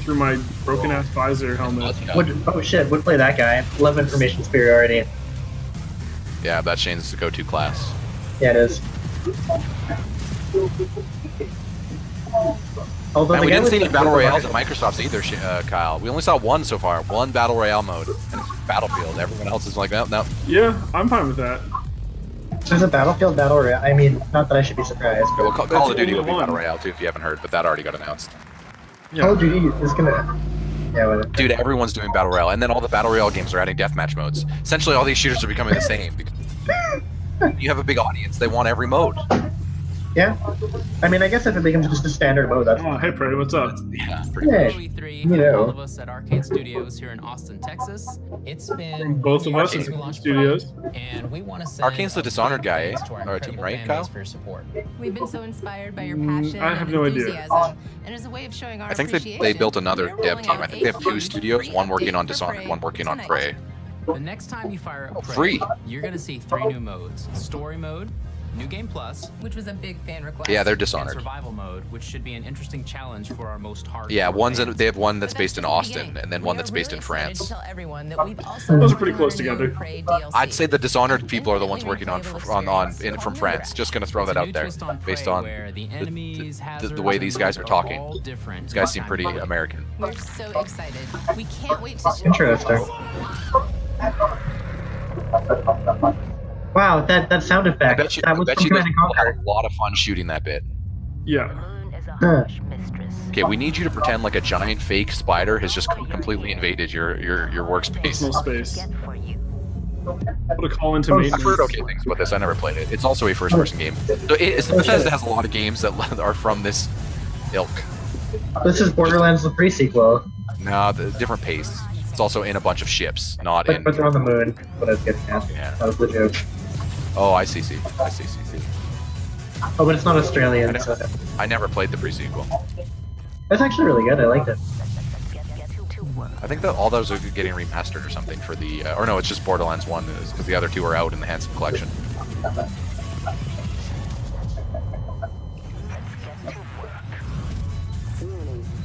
through my broken ass visor helmet. Oh shit, would play that guy. Love information superiority. Yeah, that Shane's the go-to class. Yeah, it is. Although And the we guy didn't with see any the- battle royales at Microsoft's either, Kyle. We only saw one so far, one battle royale mode, and it's Battlefield. Everyone else is like, no. Yeah, I'm fine with that. There's a Battlefield battle royale. I mean, not that I should be surprised. Well, But Call of Duty only will be one. battle royale too, if you haven't heard, but that already got announced. Call of Duty is gonna. Yeah, whatever. Dude, everyone's doing battle royale, and then all the battle royale games are adding deathmatch modes. Essentially, all these shooters are becoming the same. You have a big audience; they want every mode. Yeah. I mean, I guess if it becomes just a standard mode, that's Oh, hey, Prey, what's up? Yeah, pretty Yeah. much. E3, You know. all of us at Arcade Studios here in Austin, Texas. It's been Both of us since at we launched Studios. and we want to say Arcane's the Dishonored guy, eh? to our Or a team, incredible right, fan Kyle? base for your support. We've been so inspired by your passion I have and no idea. enthusiasm, and as a way of showing our I think they appreciation, built another we're dev rolling team. out I think they have 2 8 studios, one working on free Dishonored, updates one working on tonight. Prey. The next time you fire up Prey, Free. you're going to see 3 new modes: Story Mode, New Game Plus, which was a big fan request. Yeah, they're and Dishonored. Survival Mode, which should be an interesting challenge for our most hardcore Yeah, fans. they have one that's based in Austin, and then one that's based in France. To tell everyone that we've also Those are pretty close together. Prey DLC. I'd say the Dishonored people are the ones working on from France. Just gonna throw that out there, based on the way these guys are talking. These guys seem pretty American. We're so excited. We can't wait to show Interesting. Wow, that sound effect. That was bet from you guys Command & will have Conquer. a lot of fun shooting that bit. Yeah. Okay, we need you to pretend like a giant fake spider has just completely invaded your workspace. Personal space. Put a call into I've maintenance. heard okay things about this. I never played it. It's also a first-person game. So Bethesda has a lot of games that are from this ilk. This is Borderlands the pre-sequel. No, the different pace. It's also in a bunch of ships, not But in. they're on the moon. What I was getting at. Yeah. That was the joke. Oh, I see. Oh, but it's not Australian. So. I never played the pre-sequel. It's actually really good. I liked it. I think that all those are getting remastered or something for the, or no, it's just Borderlands 1, because the other two are out in the Handsome Collection.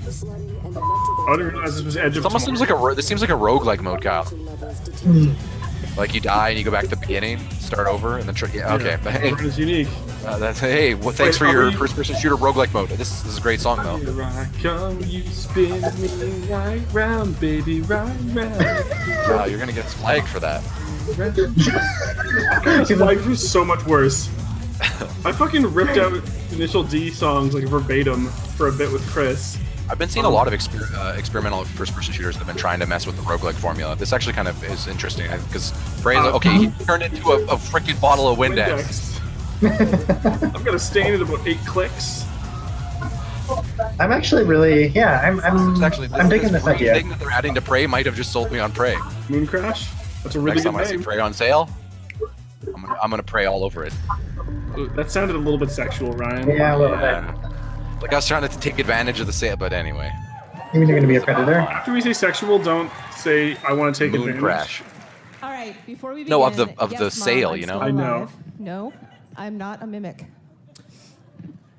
I didn't realize this was Edge of This almost seems like this seems like a roguelike mode, Kyle. Like you die and you go back to the beginning, start over, and then okay. But hey, It's unique. That's hey. Well, thanks for your first-person shooter roguelike mode. This is a great song though. Here I come, you spin me right round, baby, right round. Wow, you're gonna get flagged for that. Life was so much worse. I fucking ripped out Initial D songs like verbatim for a bit with Chris. I've been seeing a lot of experimental first-person shooters that have been trying to mess with the roguelike formula. This actually kind of is interesting because Prey is okay. He turned into a freaking bottle of Windex. I've got a stain at about 8 clicks. I'm actually really, I'm digging this idea. Thing that they're adding to Prey might have just sold me on Prey. Moon Crash. That's a really Next good time I see name. Prey on sale, I'm gonna Prey all over it. That sounded a little bit sexual, Ryan. Yeah, a little bit. Like I was trying to take advantage of the sale, but anyway. You mean you're gonna be a predator? After we say sexual, don't say I want to take Moon advantage. Crash. All right, before we begin, No, of the yes, Mom, sale, I'm you know. still I know. alive. No, I'm not a mimic.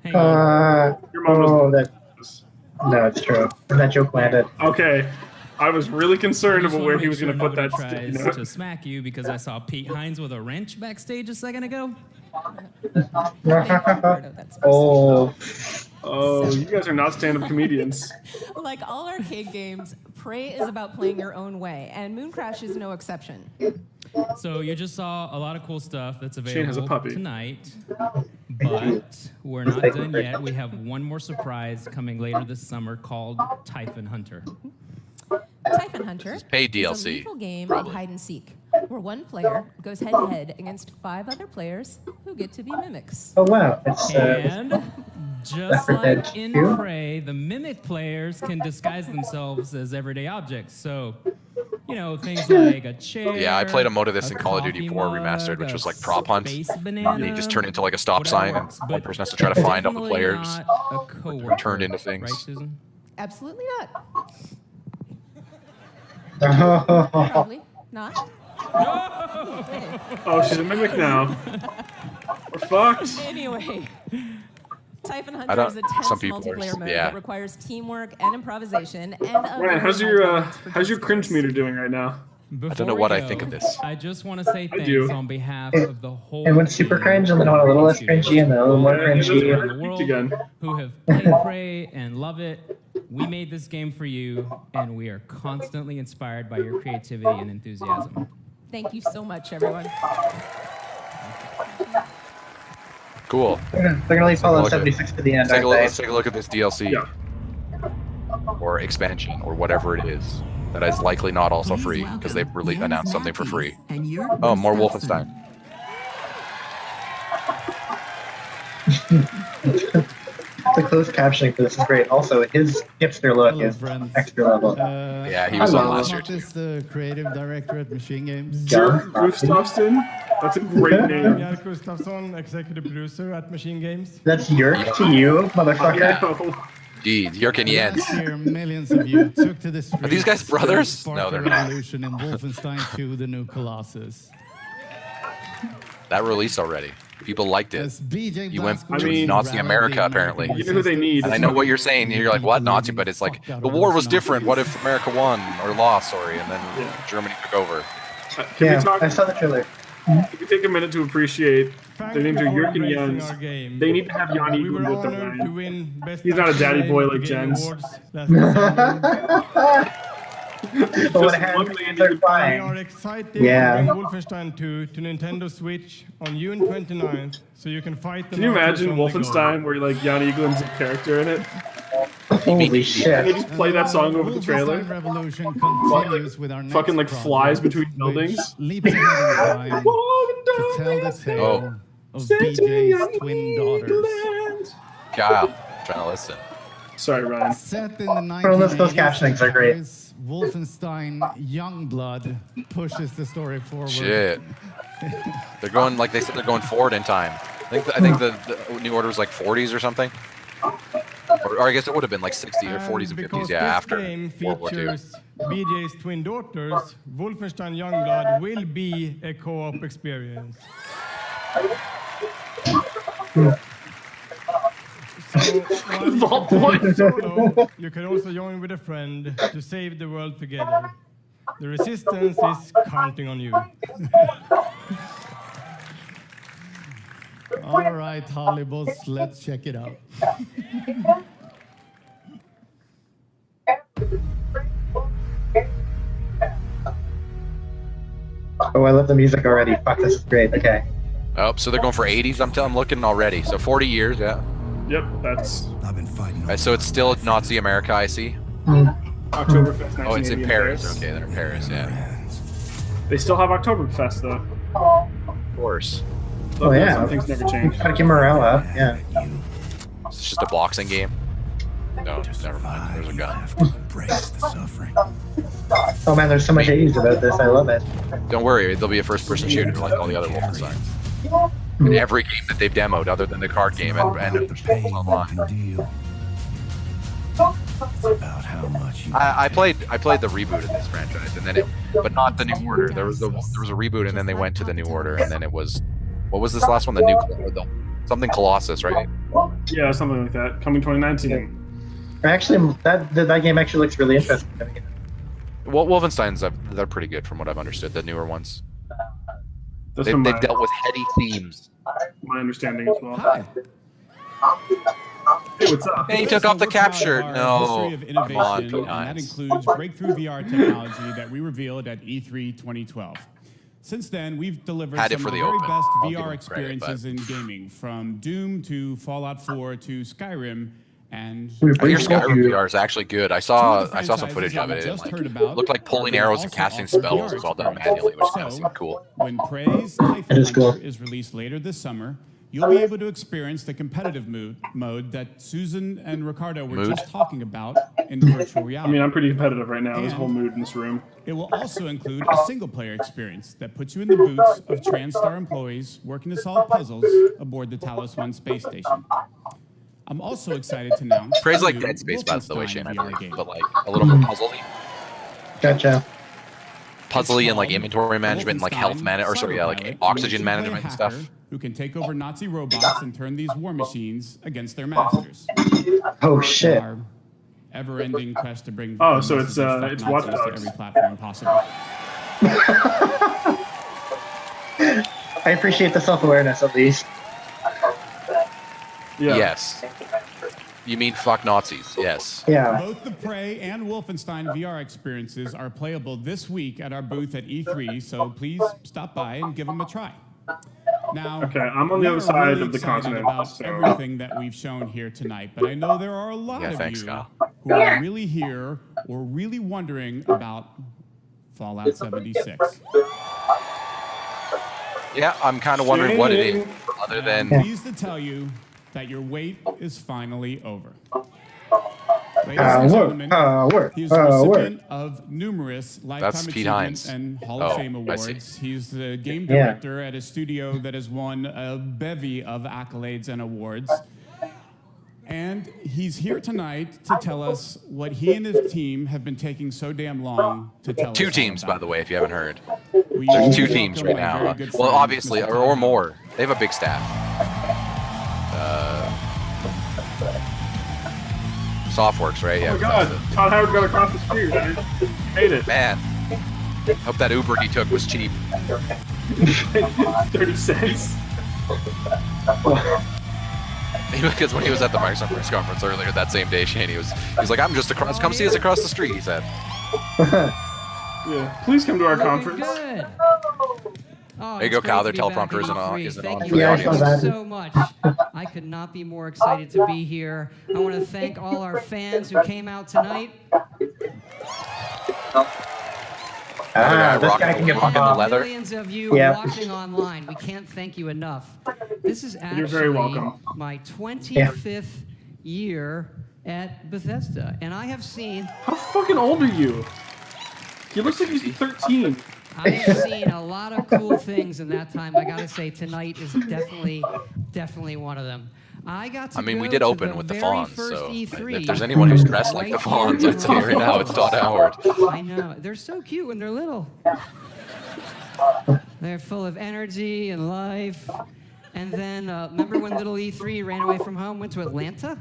Your mom that. No, it's true. And that joke landed. Okay. I was really concerned about where he was Make going sure to put that. nobody You tries know? to smack you because I saw Pete Hines with a wrench backstage a second ago. Oh. Oh, you guys are not stand-up comedians. Like all arcade games, Prey is about playing your own way, and Moon Crash is no exception. So you just saw a lot of cool stuff that's Shane has a available puppy. tonight, but we're not done yet. We have one more surprise coming later this summer called Typhon Hunter. Typhon Hunter paid is a DLC, lethal game probably. of hide and seek, where one player goes head-to-head against 5 other players who get to be mimics. Oh wow, it's And just Left 4 Dead like in 2? Prey, the mimic players can disguise themselves as everyday objects. So, you know, things like a chair. Yeah, I played a mode of this a in Call of Duty coffee 4 mug, Remastered, which a was like prop hunt. space And banana, you just turn into like a stop whatever sign, and works, one but person has to try to find all the definitely players. not a coworker, turned into things. Right, Susan? Absolutely not. Oh. Probably not. Oh, she's a mimic now. We're fucked. Anyway, Typhon I Hunter don't- is a tense some people are- multiplayer mode yeah. that requires teamwork and improvisation. And a Ryan, how's very your high tolerance for how's your jump cringe scares. meter doing right now? I don't know what I think of this. I just want to say I do. thanks on behalf of the whole It went super team, cringe, and then it went a little less cringy, and then a little more Yeah, it doesn't cringy. hurt the to world peak again. who have played Prey and love it. We made this game for you, and we are constantly inspired by your creativity and enthusiasm. Thank you so much, everyone. Cool. They're gonna leave Fallout 76 to the end, aren't they? Let's take a look at this DLC. Or expansion, or whatever it is. That is likely not also free, because they've really announced something for free. Oh, more Wolfenstein. The closed captioning for this is great. Also, his hipster look is extra level. Yeah, he was on last year too. Is the creative director at Machine Games? Jörg Gustafsson. That's a great name. Jörg Gustafsson, executive producer at Machine Games. That's Yerk to you, motherfucker. Indeed, Jörg and Jens. Last year, millions of you took to the streets. Are these guys brothers? to spark No, a they're not. revolution in Wolfenstein 2: The New Colossus. That released already. People liked it. As BJ You went Blazkowicz to Nazi rallied America, the apparently. American You know who they need. And I know what you're saying. You're like, what, Nazi? But it's like, the war was different. What if America won or lost, sorry, and then Germany took over? Can we talk? I saw the trailer. Can we take a minute to appreciate Thank their names you are for Jurk and embracing Jens. our game. They need to have Jan We were Eaglin with them, honored to Ryan. win Best He's not a daddy Action boy Game like at the Game Jens. Awards last December. But what hands are We flying. are excited Yeah. to bring Wolfenstein 2 to Nintendo Switch on June 29th, so you can fight the Can you monsters imagine on the go. Wolfenstein where like Jan Eaglin's a character in it? Holy shit. And they just play that song over the trailer. Wolfenstein Revolution continues with our next Fucking like project, flies between which buildings. leaps ahead in time to tell the tale of BJ's twin daughters. Kyle, trying to listen. Sorry, Ryan. Set in the 1980s, Bro, those captionings are great. Wolfenstein Youngblood pushes the story forward. Shit. They're going, like they said, they're going forward in time. I think the New Order was like 40s or something. Or I guess it would have been like 60s or 40s and 50s, Because yeah, this after game World War II. features BJ's twin daughters, Wolfenstein Youngblood will be a co-op experience. So while you can play solo, you can also join with a friend to save the world together. The Resistance is counting on you. All right, Hollybus, let's check it out. Oh, I love the music already. Fuck, this is great. Okay. Oh, so they're going for 80s. I'm looking already. So 40 years, yeah. Yep, that's. I've been fighting. Right, so it's still Nazi America, I see. October 5th, 1980 Oh, it's in Paris. Okay, they're in Paris, yeah. They still have Oktoberfest though. Of course. Oh, yeah. Some things never change. Gotta keep morale up. Yeah. It's just a boxing game. No, never mind. There's a gun. Embrace the suffering. Oh man, there's so much 80s about this. I love it. Don't worry, there'll be a first-person shooter like all the other Wolfensteins. In every game that they've demoed, other than the card game and the Pain online. you can deal. It's about how much you I played the reboot of this franchise, and then but not the New Order. There was a reboot, and then they went to the New Order, and then it was, what was this last one? Something Colossus, right? Yeah, something like that. Coming 2019. Actually, that game actually looks really interesting. Well, Wolfenstein's they're pretty good from what I've understood. The newer ones. That's They've from dealt with heady themes. my understanding as well. Hi. Hey, what's up? Hey, he took off the cap shirt. Our No. history of innovation, Come on, and that Nice. includes breakthrough VR technology that we revealed at E3 2012. Since then, we've delivered Had it some for of the the very open. best I'll give VR him credit, experiences in gaming, from Doom to Fallout 4 to Skyrim, and I hear Skyrim VR is actually good. I saw Two of the some franchises footage that of we it. just It heard about looked like pulling will arrows and also casting offer spells. VR It was all done experiences. manually, which kind of So, seemed cool. when Prey's Typhon That is cool. Hunter is released later this summer, you'll be able to experience the competitive mode that Susan and Ricardo were just talking about in virtual I reality. mean, I'm pretty competitive right now. This And whole mood in this room. it will also include a single-player experience that puts you in the boots of TranStar employees working to solve puzzles aboard the Talos 1 space station. I'm also excited to announce Praise a like new Dead Space, by the way, Shane, I VR believe, game. but like a little more puzzly. Gotcha. Puzzly and like inventory management and like health management, or sorry, yeah, like oxygen management and stuff. Who can take over Nazi robots and turn these war machines against their masters. Oh shit. Our ever-ending quest to bring Oh, so messages of fuck it's Nazis Watch to Dogs. every platform possible. I appreciate the self-awareness at least. Yeah. Yes. You mean fuck Nazis? Yes. Yeah. Both the Prey and Wolfenstein VR experiences are playable this week at our booth at E3, so please stop by and give them a try. Now, Okay, I'm on the we other are side really of the excited continent, about so- everything that we've shown here tonight, but I know there are a lot Yeah, of thanks, you Kyle. who are really here or really wondering about Fallout 76. Yeah, I'm kind of wondering what it is, other than I'm pleased to tell you that your wait is finally over. Ladies and gentlemen, he is the recipient of numerous Lifetime Pete Achievement Hines. and Hall of Oh, Fame I see. awards. He's the game Yeah. director at a studio that has won a bevy of accolades and awards. And he's here tonight to tell us what he and his team have been taking so damn long to tell us. two all teams, about. by the way, if you haven't heard. There's 2 teams right now. Well, obviously, or more. They have a big staff. Softworks, right? Oh Yeah. my God, Todd Howard got across the street. Right? He made it. Man, hope that Uber he took was cheap. 30 cents. Because when he was at the Microsoft press conference earlier that same day, Shane, he was like, "I'm just across. Come see us across the street." He said. Yeah, please come to our conference. Good. Oh, There you go, it's Kyle. great Their to be back teleprompter at isn't on. E3. Isn't Thank on you for the guys audience. so much. I could not be more excited to be here. I want to thank all our fans who came out tonight. This guy can get rocking the leather. Millions of you watching online. We can't thank you enough. This is actually You're very welcome. my 25th year at Bethesda, and I have seen. How fucking old are you? You look like you're 13. I have seen a lot of cool things in that time. I gotta say, tonight is definitely one of them. I mean, we did open with the Fawns, so E3 if there's anyone who's dressed like the Fawns, I'd say right now it's Todd Howard. I know. They're so cute when they're little. They're full of energy and life. And then, remember when little E3 ran away from home, went to Atlanta?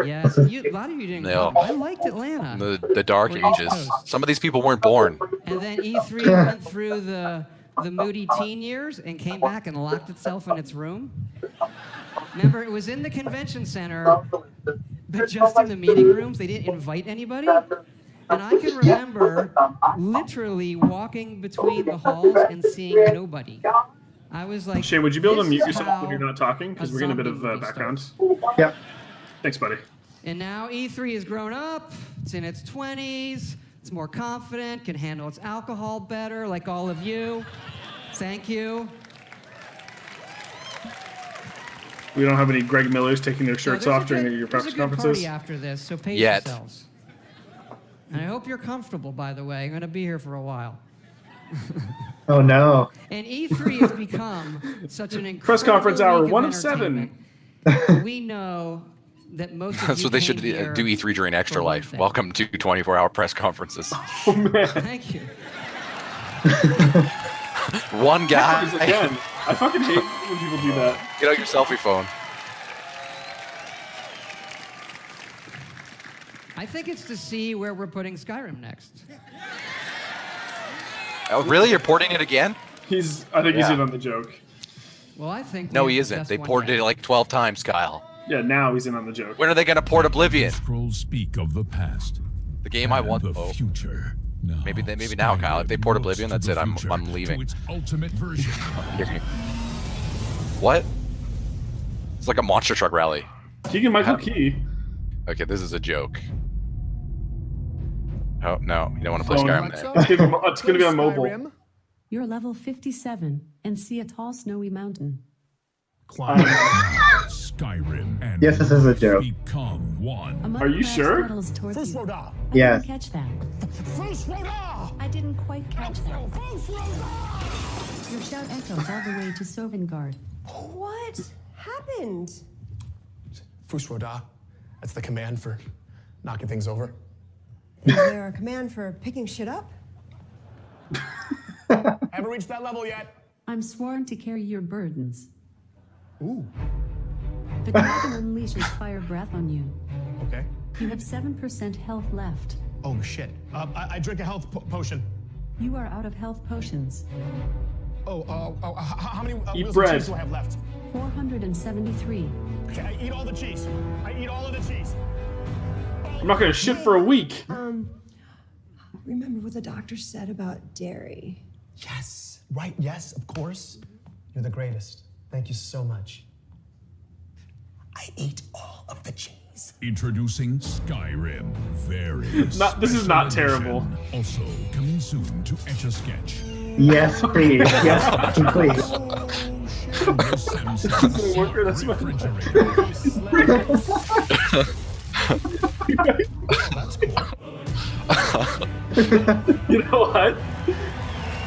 Yes, a lot of you didn't come. I liked Atlanta. The Dark Ages. Some of these people weren't born. And then E3 went through the moody teen years and came back and locked itself in its room. Remember, it was in the convention center, but just in the meeting rooms. They didn't invite anybody. And I can remember literally walking between the halls and seeing nobody. I was like, Shane, would you be able to mute yourself when you're not talking? Because we're getting a bit of background. Yep. Thanks, buddy. And now E3 has grown up. It's in its 20s. It's more confident, can handle its alcohol better, like all of you. Thank you. We don't have any Greg Millers taking their shirts off during your press There's a good conferences. party after this, so pace yourselves. And I hope you're comfortable, by the way. I'm going to be here for a while. Oh, no. And E3 has become such an incredible Press conference hour, week of 1 of 7. We know that most of That's you what they should came here do E3 during Extra for one Life. thing. Welcome to 24-hour press conferences. Oh, man. Thank you. One guy. Again, I fucking hate when people do that. Get out your selfie phone. I think it's to see where we're putting Skyrim next. Oh, really? You're porting it again? I think he's in on the joke. Well, I think No, we he have the isn't. best They one ported yet. it like 12 times, Kyle. Yeah, now he's in on the joke. When are they going to port Oblivion? Scrolls speak of the past. The game I want. The Oh. future. Now, Maybe now, Kyle. If they port looks Oblivion, to that's the it. I'm future, leaving. to its ultimate version. What? It's like a monster truck rally. Keegan-Michael Key. Okay, this is a joke. Oh, no. You don't want to play Phone. Skyrim there. It's going to be on mobile. You're level 57 and see a tall snowy mountain. Climb Skyrim and Yes, this is a joke. become one. Are you sure? First Roda. I Yes. didn't catch that. First Roda. I didn't quite catch that. Your shout echoes all the way to Sovngarde. What happened? First Roda. That's the command for knocking things over. Is there a command for picking shit up? Haven't reached that level yet. I'm sworn to carry your burdens. Ooh. The dragon unleashes fire breath on you. Okay. You have 7% health left. Oh shit. I drink a health potion. You are out of health potions. How many Eat wheels bread. of cheese do I have left? 473. Okay, I eat all the cheese. I eat all of the cheese. I'm not going to shit for a week. Remember what the doctor said about dairy? Yes. Right, yes, of course. You're the greatest. Thank you so much. I ate all of the cheese. Introducing Skyrim. Very This is not special terrible. edition. Also coming soon to Etch-a-Sketch. Yes, please. Yes, please. Doesn't work for this You know what?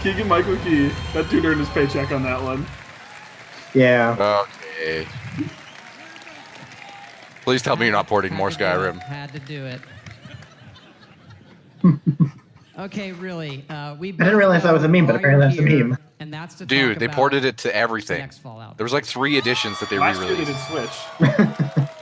Keegan-Michael Key. That dude earned his paycheck on that one. Yeah. Okay. Please tell me you're not porting more Skyrim. Had to do it. Okay, really. We I didn't realize that was a meme, but apparently that's a meme. And that's to Dude, talk they about ported it to everything. next Fallout. There was like 3 editions that they Last year they re-released. did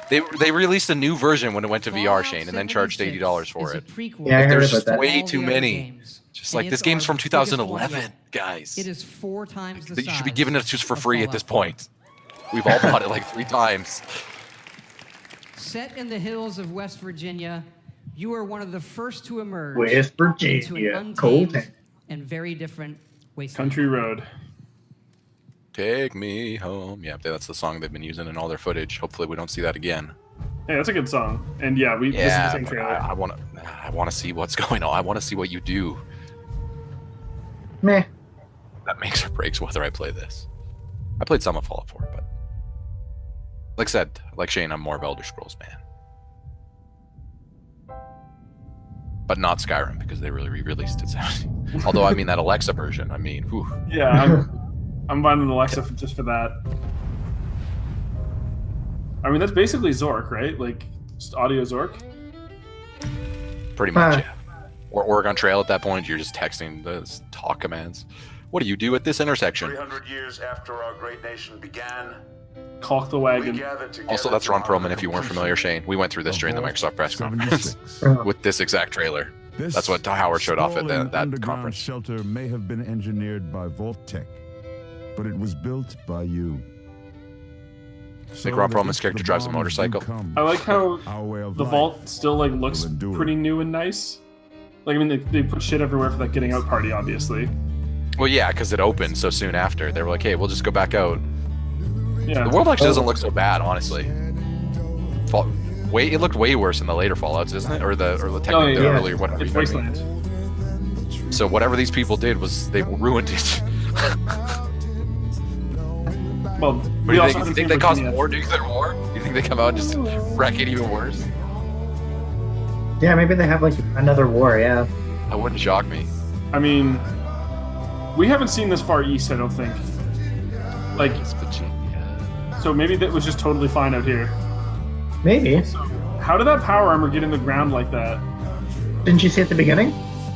Switch. They released a new version when it went to VR, Fallout Shane, and then charged $80 for it. Yeah, I heard There's about just that. way all too the other many. games. Just And like this it's game's our from biggest one 2011, yet. guys. It is 4 times the That you should be size giving it to us for of free at Fallout this 4. point. We've all bought it like 3 times. Set in the hills of West Virginia, you are one of the first to emerge West into Virginia, an cold untamed town. and very different wasteland. Country Road. Take me home. Yeah, that's the song they've been using in all their footage. Hopefully we don't see that again. Hey, that's a good song. And yeah, this is the Yeah, same but trailer. I want to see what's going on. I want to see what you do. Meh. That makes or breaks whether I play this. I played some of Fallout 4, but like I said, like Shane, I'm more of Elder Scrolls man. But not Skyrim because they really re-released it. Although I mean that Alexa version. I mean, whew. Yeah, I'm buying an Alexa just for that. I mean, that's basically Zork, right? Like, just audio Zork? Pretty much, yeah. Or Oregon Trail at that point, you're just texting the talk commands. What do you do at this intersection? 300 years after our great nation began, Caulk the wagon. Also, that's Ron Perlman, if you weren't familiar, Shane. We went through this during the Microsoft press conference with this exact trailer. That's what Howard showed off at that underground conference. Shelter may have been engineered by Vault Tech, but it was built by you. Like Ron Perlman's character drives a motorcycle. I like how the vault still like looks pretty new and nice. Like, I mean, they put shit everywhere for that getting out party, obviously. Well, yeah, because it opened so soon after. They were like, hey, we'll just go back out. Yeah. The world actually doesn't look so bad, honestly. It looked way worse in the later Fallouts, isn't it? Or the technically the earlier whatever. It's Wasteland. So whatever these people did was they ruined it. Well, do you think they caused more nuclear war? You think they come out and just wreck it even worse? Yeah, maybe they have like another war. Yeah. That wouldn't shock me. I mean, we haven't seen this far east, I don't think. Like, so maybe that was just totally fine out here. Maybe. So, how did that power armor get in the ground like that? Didn't you see at the beginning?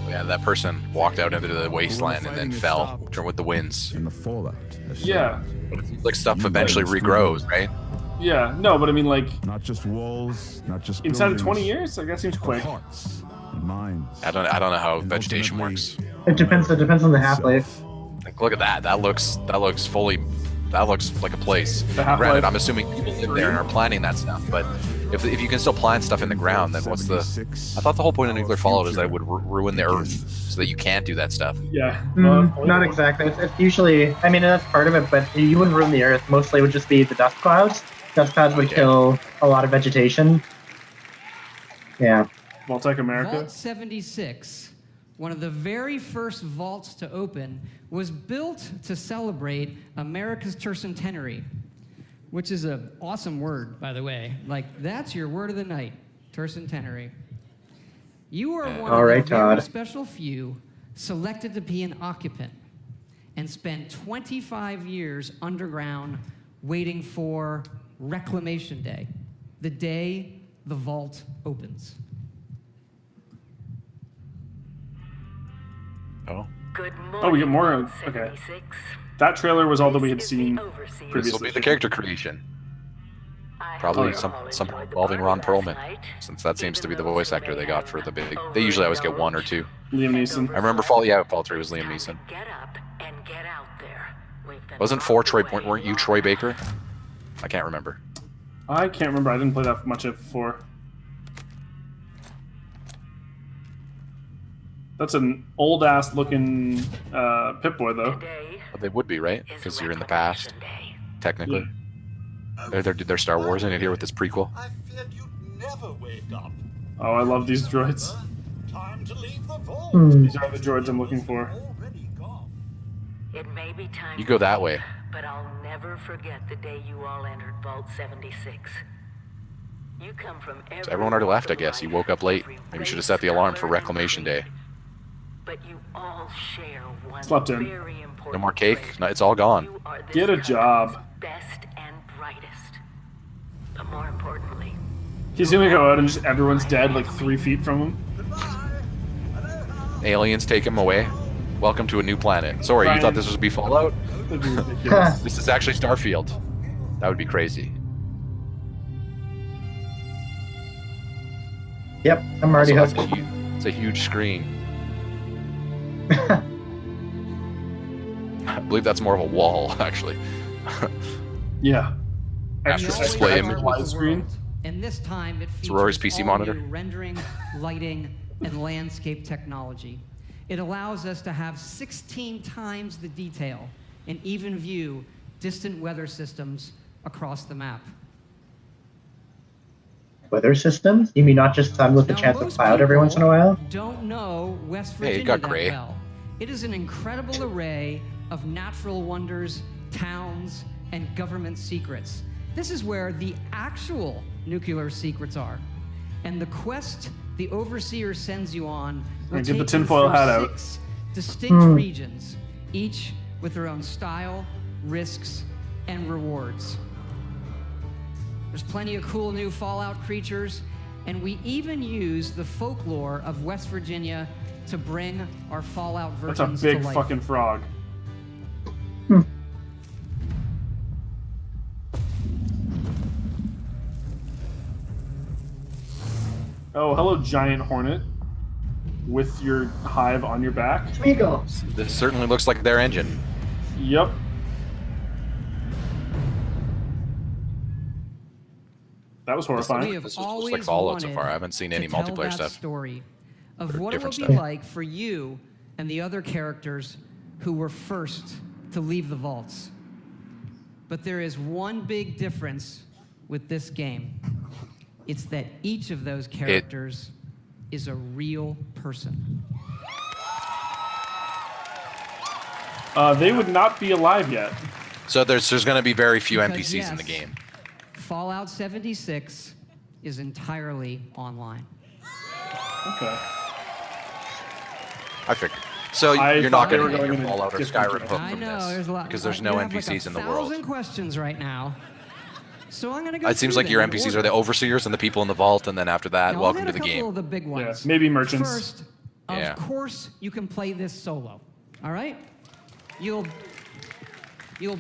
Yeah, that person walked out into the wasteland and then fell with the winds. In the fallout. Yeah. Like stuff eventually regrows, right? Yeah. No, but I mean, like, not just walls, not just inside of 20 buildings, years. Like, that seems quick. hearts and minds. I don't know how vegetation works. It depends on the half-life. Like, look at that. That looks like a place. Half-life Granted, I'm assuming people live there and are planting that stuff, but if you can still plant stuff in the ground, then what's the... I thought the whole point of nuclear fallout is that it would ruin the earth so that you can't do that stuff. Yeah. Not exactly. It's usually, I mean, that's part of it, but you wouldn't ruin the earth. Mostly it would just be the dust clouds. Dust clouds would kill a lot of vegetation. Yeah. Vault-Tec America. Vault 76, one of the very first vaults to open, was built to celebrate America's tercentenary, which is an awesome word, by the way. Like, that's your word of the night, tercentenary. You are one of the very special few selected to be an occupant and spend 25 years underground waiting for Reclamation Day, the day the vault opens. Oh. Oh, we get more. Okay. That trailer was all that we had seen previously. This will be the character creation. Probably some involving Ron Perlman, since that seems to be the voice actor they got for the big. They usually always get 1 or 2. Liam Neeson. I remember Fallout 3 was Liam Neeson. Wasn't 4 Troy? Weren't you Troy Baker? I can't remember. I can't remember. I didn't play that much of 4. That's an old ass looking Pip-Boy though. Well, they would be, right? Because you're in the past, technically. Yeah. They're Star Wars in it here with this prequel. Oh, I love these droids. These are the droids I'm looking for. It may be time You go that way. but I'll never forget the day you all entered Vault 76. You come from So everyone already left, I guess. You woke up late. Maybe you should have set the alarm for Reclamation Day. But you all share one Slept in. very important No more cake. No, it's all gone. Get a job. best and brightest. But more importantly, He's gonna go out and just everyone's dead like 3 feet from him. Aliens take him away. Welcome to a new planet. Sorry, Ryan. you thought this would be Fallout? That'd be ridiculous. This is actually Starfield. That would be crazy. Yep, I'm already Also, hooked. it's a huge screen. I believe that's more of a wall, actually. Yeah. Extra Extra display extra image. widescreen. And this time it features Rory's PC all monitor. new rendering, lighting, and landscape technology. It allows us to have 16 times the detail and even view distant weather systems across the map. Weather systems? You mean not just sun with a chance of cloud every once in a while? Don't know West Hey, it Virginia got that gray. well. It is an incredible array of natural wonders, towns, and government secrets. This is where the actual nuclear secrets are. And the quest the Overseer sends you on will Get the take you tinfoil through hat out. 6 distinct regions, each with their own style, risks, and rewards. There's plenty of cool new Fallout creatures, and we even use the folklore of West Virginia to bring our Fallout That's versions a big to life. fucking frog. Oh, hello, giant hornet. With your hive on your back. Eagle. This certainly looks like their engine. Yep. That was We horrifying. have This looks always like Fallout so wanted far. I haven't seen any to tell multiplayer that stuff. story of Or what it would different be stuff. like for you and the other characters who were first to leave the vaults. But there is one big difference with this game. It's that each of those characters is a real person. They would not be alive yet. So there's going to be very few Because, NPCs in the yes, game. Fallout 76 is entirely online. Okay. I figured. So I you're not thought they going were to get going your in a Fallout or different Skyrim direction. hook I from know, this there's a lot. because there's you no have NPCs like in the world. 1,000 questions right now. So I'm gonna go. It seems through like your them in NPCs are the order. overseers and the people in the vault, and then after that, Now, I'll welcome hit to the a couple game. of the big ones. maybe merchants. First, Yeah. of course, you can play this solo. All right, you'll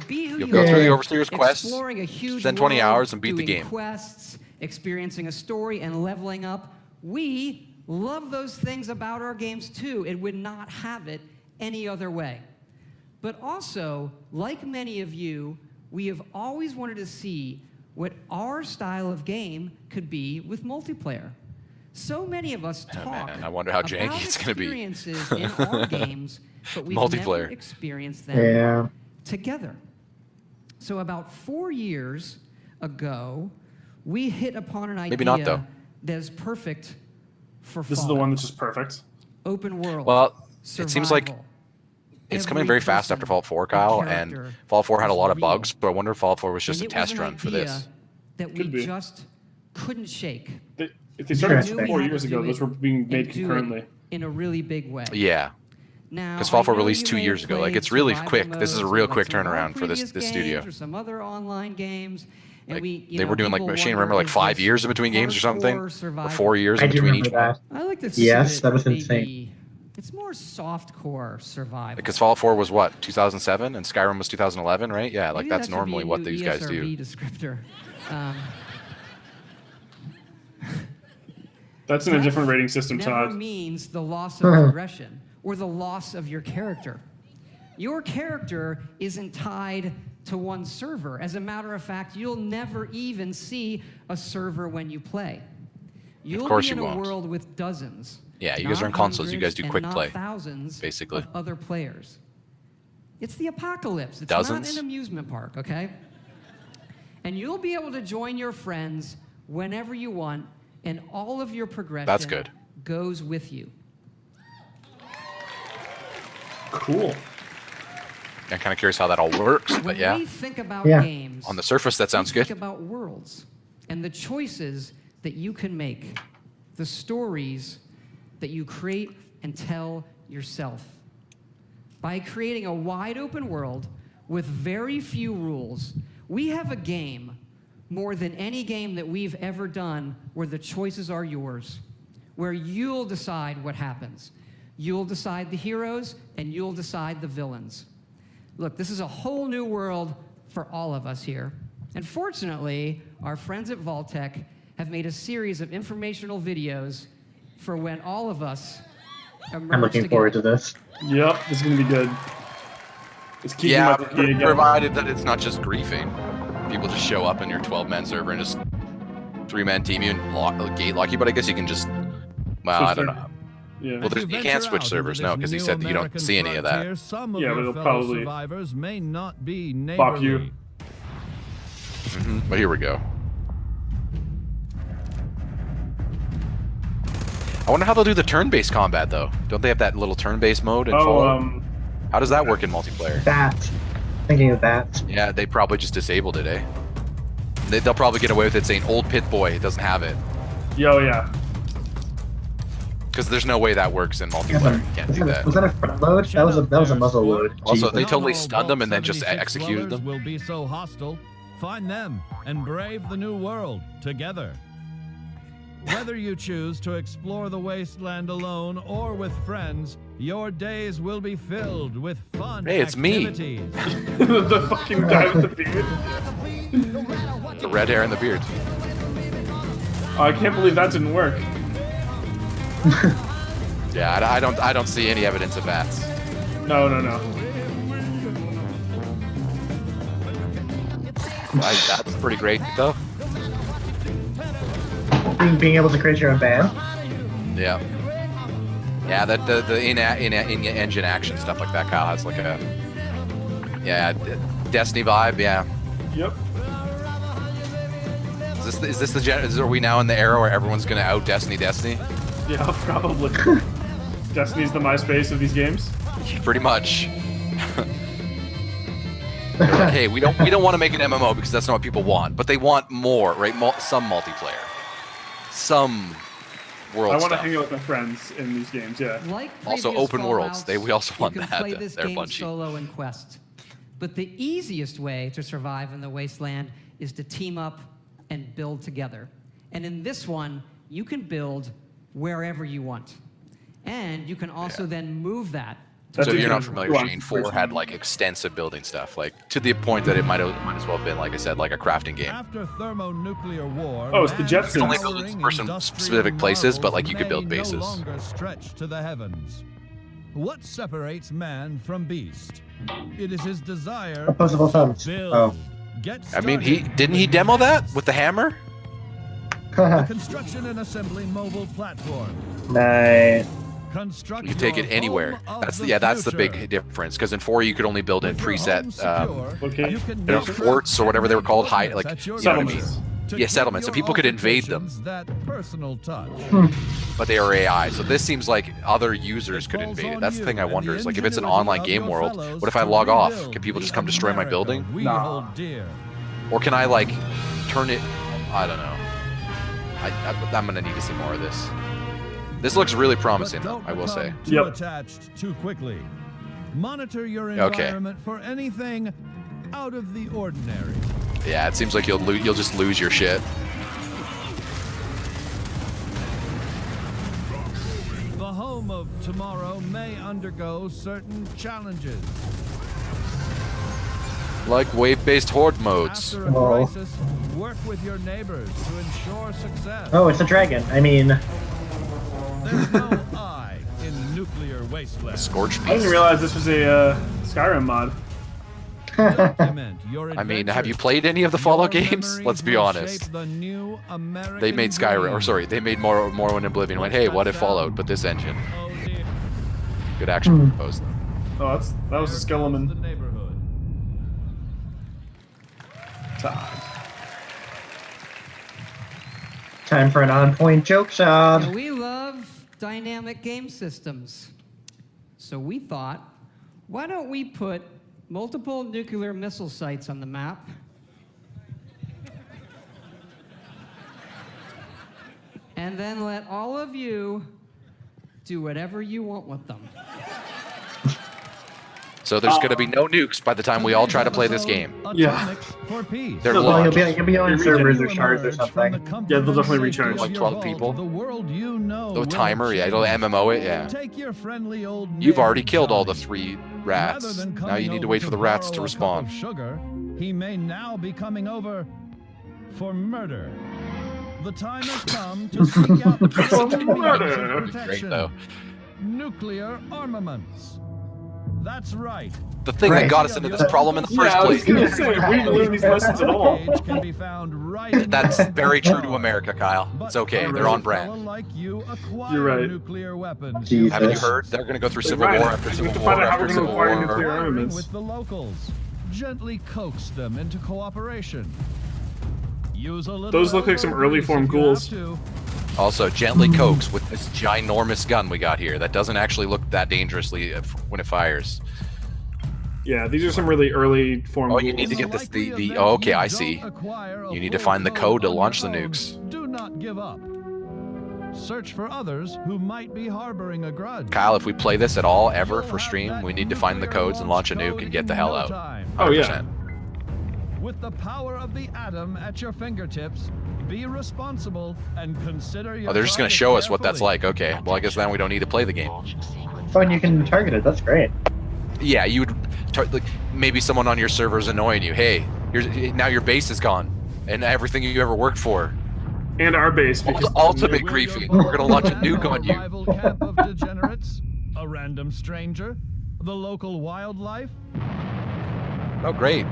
be who You'll you go are, through the Overseer's quests, exploring a huge spend 20 world, hours and beat the doing game. quests, experiencing a story, and leveling up. We love those things about our games too. It would not have it any other way. But also, like many of you, we have always wanted to see what our style of game could be with multiplayer. So many of us talk man, I wonder how janky about it's gonna be. experiences in our games, but we've never Multiplayer. experienced them Yeah. together. So about 4 years ago, we hit upon an idea Maybe not, though. that's perfect for This is the Fallout. one that's just perfect. Open world. Well, it seems like survival. it's coming Every very fast person after Fallout 4, Kyle, and character Fallout 4 had a is lot of real. bugs, but I wonder if Fallout 4 was just a And it was test an run for idea this. that we Could be. just couldn't shake. If they started Interesting. 4 We had years to ago, do those it were being and made do it concurrently. in a really big way. Yeah, Now, because Fallout 4 I know released you 2 may years have ago. Like, played it's really survival quick. This is a modes real like quick some of our turnaround for this previous studio. games or some other online games. And Like, we, they were doing like people Machine, wonder, remember, like is 5 this years in between games or something, hardcore or survival? 4 years I in do between remember each one. that. I like to Yes, see that was maybe insane. It's more softcore survival. Because Fallout 4 was what, 2007, and Skyrim was 2011, right? Yeah, like Maybe that's that should be normally a what new these guys do. ESRB descriptor. That's in a different rating system, Never Todd. means the loss of progression or the loss of your character. Your character isn't tied to one server. As a matter of fact, you'll never even see a server when you play. You'll course be in you a won't. world with dozens. Yeah, you guys are on not consoles, you guys do hundreds quick and play, not thousands basically. of other players. It's the apocalypse. It's Dozens? not an amusement park, okay? And you'll be able to join your friends whenever you want, and all of your progression good. goes with you. Cool. I'm kind of curious how that all works, but When yeah. we think about Yeah. games, On the surface, that sounds we good. think about worlds and the choices that you can make, the stories that you create and tell yourself. By creating a wide open world with very few rules, we have a game more than any game that we've ever done where the choices are yours, where you'll decide what happens. You'll decide the heroes, and you'll decide the villains. Look, this is a whole new world for all of us here. And fortunately, our friends at Vault-Tec have made a series of informational videos for when all of us emerge I'm looking forward to this. Yep, this is going to be good. It's keeping Yeah, my game again. provided that it's not just griefing. People just show up in your 12-man server and just 3-man team you and gate lock you, but I guess you can just, well, I don't know. Yeah. Well, you can't switch servers, no, because he said that you don't see any of that. Yeah, but it'll probably survivors may not be pop you. But here we go. I wonder how they'll do the turn-based combat, though. Don't they have that little turn-based mode in Fallout? How does that work in multiplayer? Thinking of that. Yeah, they probably just disabled it, eh? They'll probably get away with it saying, old pit boy doesn't have it. Yo, yeah. Because there's no way that works in multiplayer. You can't do that. Was that a front load? That was a muzzle load. Also, Jeez. they totally stunned them and then just executed them. Will be so hostile. Find them and brave the new world together. Whether you choose to explore the wasteland alone or with friends, your days will be filled with fun Hey, it's me. activities. The fucking guy with the beard. The red hair and the beard. Oh, I can't believe that didn't work. Yeah, I don't see any evidence of that. No. That's pretty great, though. Being able to create your own band. Yeah. Yeah, the in-engine action stuff like that, Kyle, has like a Destiny vibe, yeah. Yep. Is this are we now in the era where everyone's gonna out Destiny? Yeah, probably. Destiny's the MySpace of these games. Pretty much. They're like, hey, we don't want to make an MMO because that's not what people want, but they want more, right? Some multiplayer, some world. I want to stuff. hang out with my friends in these games. Yeah. Like Also, previous open worlds. Fallouts, We also want you can that. play this They're game Bungie. solo and quest. But the easiest way to survive in the wasteland is to team up and build together. And in this one, you can build wherever you want. And you can also then move that. So if you're not familiar, Shane, 4 had like extensive building stuff, like to the point that it might as well have been, like I said, like a crafting game. After thermonuclear war, Oh, it's the Jetsons. You can only build for some specific places, but like you could build bases. No longer stretch to the heavens. What separates man from beast? It is his desire Opposable thumbs. to build. Oh. Get I mean, started. didn't he demo that with the hammer? A construction and assembly mobile platform. Nice. Construct You can take your it anywhere. home of That's the that's the future. big difference. Because in 4 you could only build in preset You can forts or whatever they were called, high like That's your you know what I mean? choice. To Yeah, settlements, give and people could your invade them, alterations that personal touch. but they are AI. So this seems like other users could invade it. That's the thing I wonder is like if it's an online game world, what if I log off? Can people just come destroy my building? We hold dear. Or can I like turn it? I don't know. I'm gonna need to see more of this. This looks really promising, though. I will say. Too attached too quickly. Monitor your environment for anything out of the ordinary. Yeah, it seems like you'll just lose your shit. The home of tomorrow may undergo certain challenges. Like wave-based horde modes. After a crisis, work with your neighbors to ensure success. Oh, it's a dragon. I mean, There's no I in nuclear wasteland. Scorched I didn't realize this was a Skyrim mod. Document your I mean, have you played any of the Fallout games? Let's be honest. the new American They made Skyrim, or dream. sorry, they made Morrowind and Oblivion. Went, hey, what if Fallout, but this engine? Good action proposed. Oh, that was a skeleton. The neighborhood. time for an on-point joke shot. We love dynamic game systems. So we thought, why don't we put multiple nuclear missile sites on the map? And then let all of you do whatever you want with them. So there's going to be no nukes by the time we all try to play this game. Yeah. They're Well, locked. you'll be on servers or shards or something. Yeah, they'll definitely recharge. Like 12 people. The world you know No will timer, yeah, it'll change. MMO it, yeah. Take your friendly old You've already neighbor killed all the Johnny. 3 rats. Rather than Now coming you need to over wait for the rats to borrow a cup of respawn. Sugar, he may now be coming over for murder. The time has come to seek out the Murder. protection. Great, though. Nuclear armaments. That's right. The thing that got us into this problem in the first Yeah, I was place. gonna say, we didn't learn these lessons at all. Can be found right in That's the very true to America, Kyle. It's okay. They're on brand. like you acquire You're right. nuclear weapons. Jesus. Haven't you heard? They're going to go through Civil Right. War after We Civil have to War find out how after we're gonna Civil acquire War. nuclear armaments. With the locals. Gently coax them into cooperation. Use a little Those look like some elbow early grease form if you ghouls. have to. Also, gently coax with this ginormous gun we got here that doesn't actually look that dangerously when it fires. Yeah, these are some really early form. Oh, you need to get this. Oh, okay, I see. You need to find the code to launch the nukes. Do not give up. Search for others who might be harboring a grudge. Kyle, if we play this at all ever for stream, we need to find the codes and launch a nuke and get the hell out. 100%. Oh yeah. With the power of the atom at your fingertips, be responsible and consider your Oh, they're just going to show us what that's like. Okay, well, I guess then we don't need to play the game. Oh, and you can target it. That's great. Yeah, you would like maybe someone on your server is annoying you. Hey, now your base is gone and everything you ever worked for. And our base. Because Ultimate griefing. We're going to launch a nuke on you. Rival camp of degenerates, a random stranger, the local wildlife. Oh, great.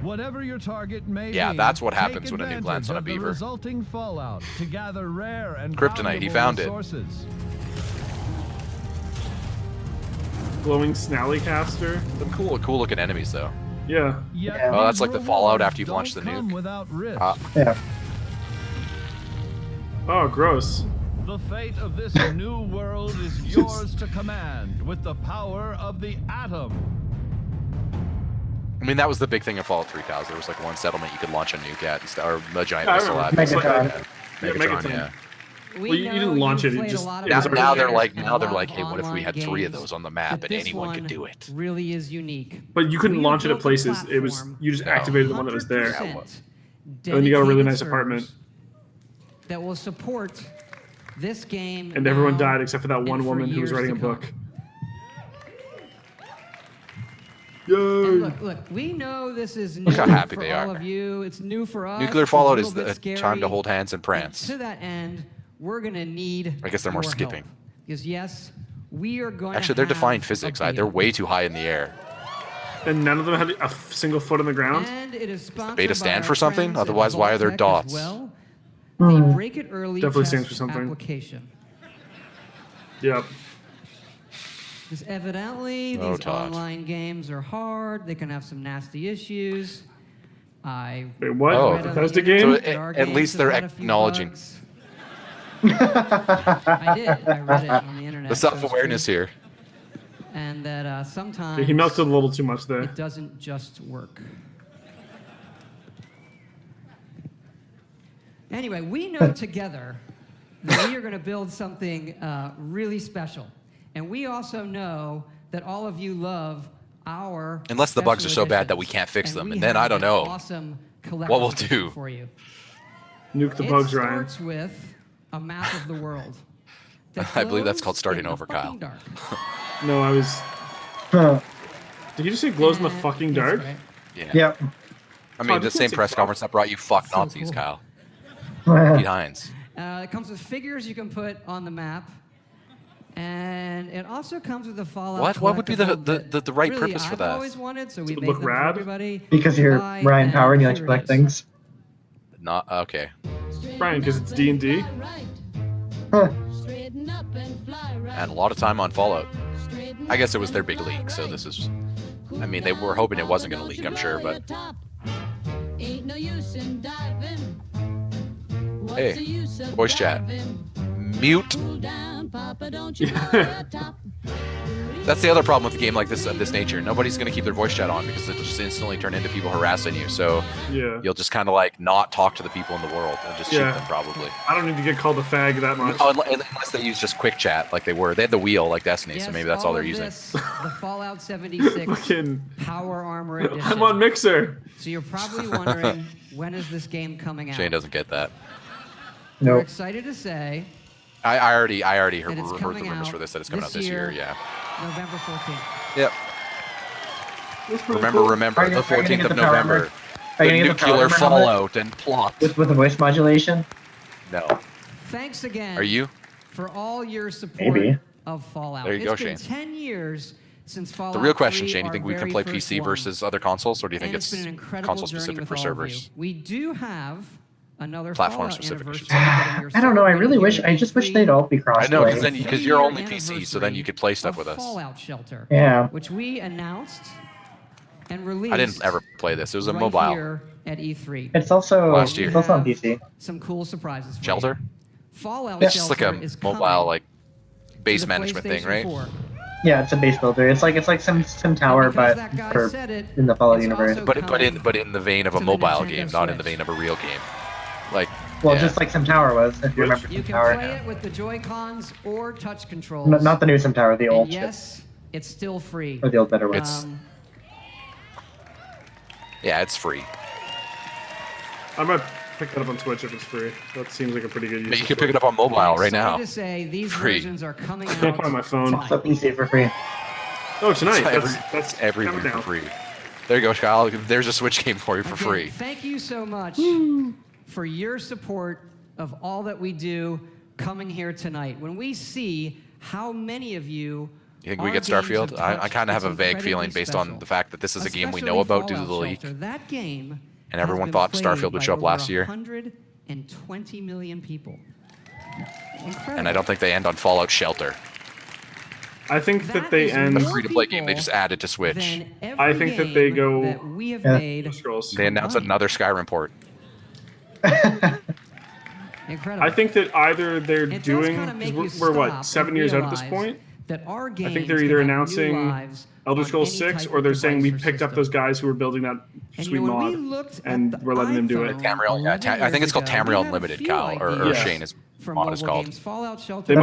Whatever your target may Yeah, be, that's what take happens when a nuke advantage lands on a of the beaver. resulting fallout to gather rare and Kryptonite, he valuable found it. resources. glowing snally caster. Some cool looking enemies though. Yeah. Oh, that's like the fallout after you've launched the nuke. Without risk. Yeah. Oh, gross. The fate of this new world is yours to command with the power of the atom. I mean, that was the big thing in Fallout 3, Cows. There was like one settlement you could launch a nuke at, or a giant Yeah, I missile at. remember. Megatron. Megatron, yeah. Well, you didn't launch it. You just Now they're like, hey, what if we had 3 of those on the map and anyone could do it? Really is unique. But you couldn't We launch it have at built a places. It was you just No. activated the one that was there. 100% And then you got a really nice dedicated apartment. servers that will support this game. And everyone now died except for that one and for woman who was years writing a to come. book. And look, we know this is new Look how happy for they all are. of you. It's new for us. Nuclear It's a Fallout little is bit the scary. time to hold hands and prance. To that end, we're going to need I guess they're more your skipping. help. Because yes, we are going Actually, to they're have defying a physics. deal. They're way too high in the air. And none of them had a single foot on the ground. And it is sponsored Beta by stand our for something? friends at Otherwise, why are there Vault-Tec dots? as well. Hmm. The Break It Early Definitely test stands for something. application. Yep. Because evidently Oh, these Todd. online games are hard. They can have some nasty issues. Wait, what? Oh. read on the Bethesda internet game? So that our at games least have they're had a few acknowledging. bugs. I did. I read it on the internet. The so it's self-awareness true. here. And that sometimes Yeah, he melted a little too much there. it doesn't just work. Anyway, we know together that we are going to build something really special. And we also know that all of you love our Unless the bugs are special so bad that we editions. can't fix them, we and then have I don't an know awesome what we'll collection do. for you. Nuke the It bugs, Ryan. starts with a map of the world. I believe that's called glows starting in the over, Kyle. fucking dark. No, I was. Did you just say glows in the fucking dark? Right. Yeah. Yep. I mean, Oh, the just same say press fuck. conference that brought you fuck So Nazis, cool. Kyle. Pete Hines. It comes with figures you can put on the map. And it also comes with a Fallout What would be the collectible right really purpose for I've that? always wanted, so we To made look them for rad? everybody. Because you're Buy, Ryan Power and you like to here it collect is. things. Not okay. Brian, because it's D&D. Huh. And a lot of time on Fallout. I guess it was their big leak, so this is. I mean, they were hoping it wasn't going to leak, I'm sure, but. Hey, voice chat. Mute. That's the other problem with a game like this of this nature. Nobody's gonna keep their voice chat on because it'll just instantly turn into people harassing you. So you'll just kind of like not talk to the people in the world and just shoot them probably. I don't need to get called a fag that much. Oh, unless they use just quick chat like they were. They had the wheel like Destiny, so maybe that's all they're using. The Fallout 76 Power Armor Edition. I'm on Mixer. So you're probably wondering, when is this game coming out? Shane doesn't get that. We're excited to say I already heard the coming rumors out for this that it's coming out this year. Yeah. November 14th. Yep. Remember the 14th of November. The nuclear fallout and plot. With the voice modulation? No. Thanks again. Are you? For all your support of Fallout. There you go, Shane. It's been 10 years since Fallout. The real question, 3, Shane, you think we can play PC versus other consoles, or do you think it's console specific for servers? We do have another platform Fallout specific. I don't know. I just wish they'd all be crossed. I know, because you're only PC, so then you could play stuff with us. Fallout Shelter. Yeah. Which we announced and released. I didn't ever play this. It was a mobile. Here at E3. It's also last year. It's also on PC. Some cool surprises. Shelter. Fallout It's just like a is mobile like base management thing, right? 4. Yeah, it's a base builder. It's like some tower, but in the Fallout universe. But in the vein of a mobile game, not in the vein of a real game. Like. Well, just like Sim Tower was, if you remember You Sim can Tower. play it with the Joy-Cons or touch controls. Not the new Sim Tower, the old. And yes, it's still free. Or the old better one. Yeah, it's free. I might pick that up on Twitch if it's free. That seems like a pretty good use. But you can pick it up on mobile right now. To say, these free. versions are coming I can't play on my phone. It's up PC for free. Oh, tonight. That's everything for free. There you go, Kyle. There's a Switch game for you for free. Thank you so much for your support of all that we do coming here tonight. When we see how many of you think we get Starfield? I kind of have a vague feeling based on the fact that this is a game we know about due to the leak. That game and everyone thought Starfield would show up last year. 120 million people. Incredible. And I don't think they end on Fallout Shelter. I think that they end a free-to-play game they just added to Switch. I think that they go. They announced another Skyrim port. Incredible. I think that either they're doing. We're what 7 years out at this point. I think they're either announcing Elder Scrolls 6 or they're saying we picked up those guys who were building that sweet mod and we're letting them do it. Tamriel, I think it's called Tamriel Unlimited, Kyle, or Shane is mod is called. That's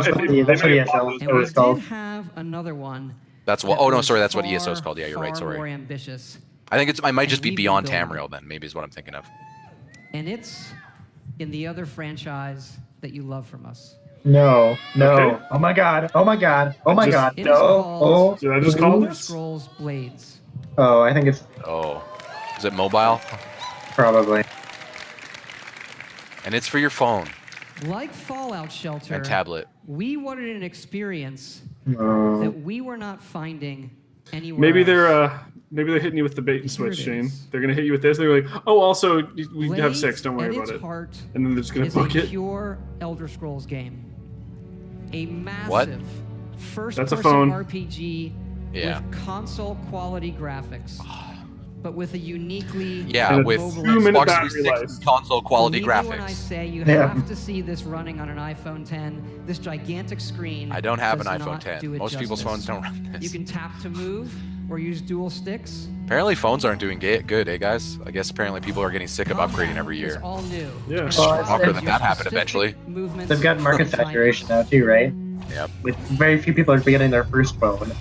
what ESO is called. Have another one. That's what. Oh no, sorry, that's what ESO is called. Yeah, you're right. Sorry. More ambitious. I think I might just be Beyond Tamriel then. Maybe is what I'm thinking of. And it's in the other franchise that you love from us. No. Okay. Oh my god. Oh my god. Oh my god. No. Oh. Did I just call this? Scrolls Blades. Oh, I think it's. Oh. Is it mobile? Probably. And it's for your phone. Like Fallout Shelter. And tablet. We wanted an experience that we were not finding anywhere Maybe else. Maybe they're hitting you with the bait and switch, Shane. They're gonna hit you with this. They're like, oh, also we have 6. Don't worry about it. And then they're just gonna book it. Pure Elder Scrolls game. A massive What? first-person phone. RPG with console quality graphics, but with a uniquely with Xbox 360 console quality graphics. When I say you have to see this running on an iPhone 10, this gigantic screen. I don't have an does iPhone not 10. do it Most people's justice. phones don't run this. You can tap to move or use dual sticks. Apparently phones aren't doing good, eh, guys? I guess apparently people are getting sick of upgrading every year. All new. Yeah. Shocker that happened eventually. They've got market saturation now too, right? Yep. With very few people are getting their first phone.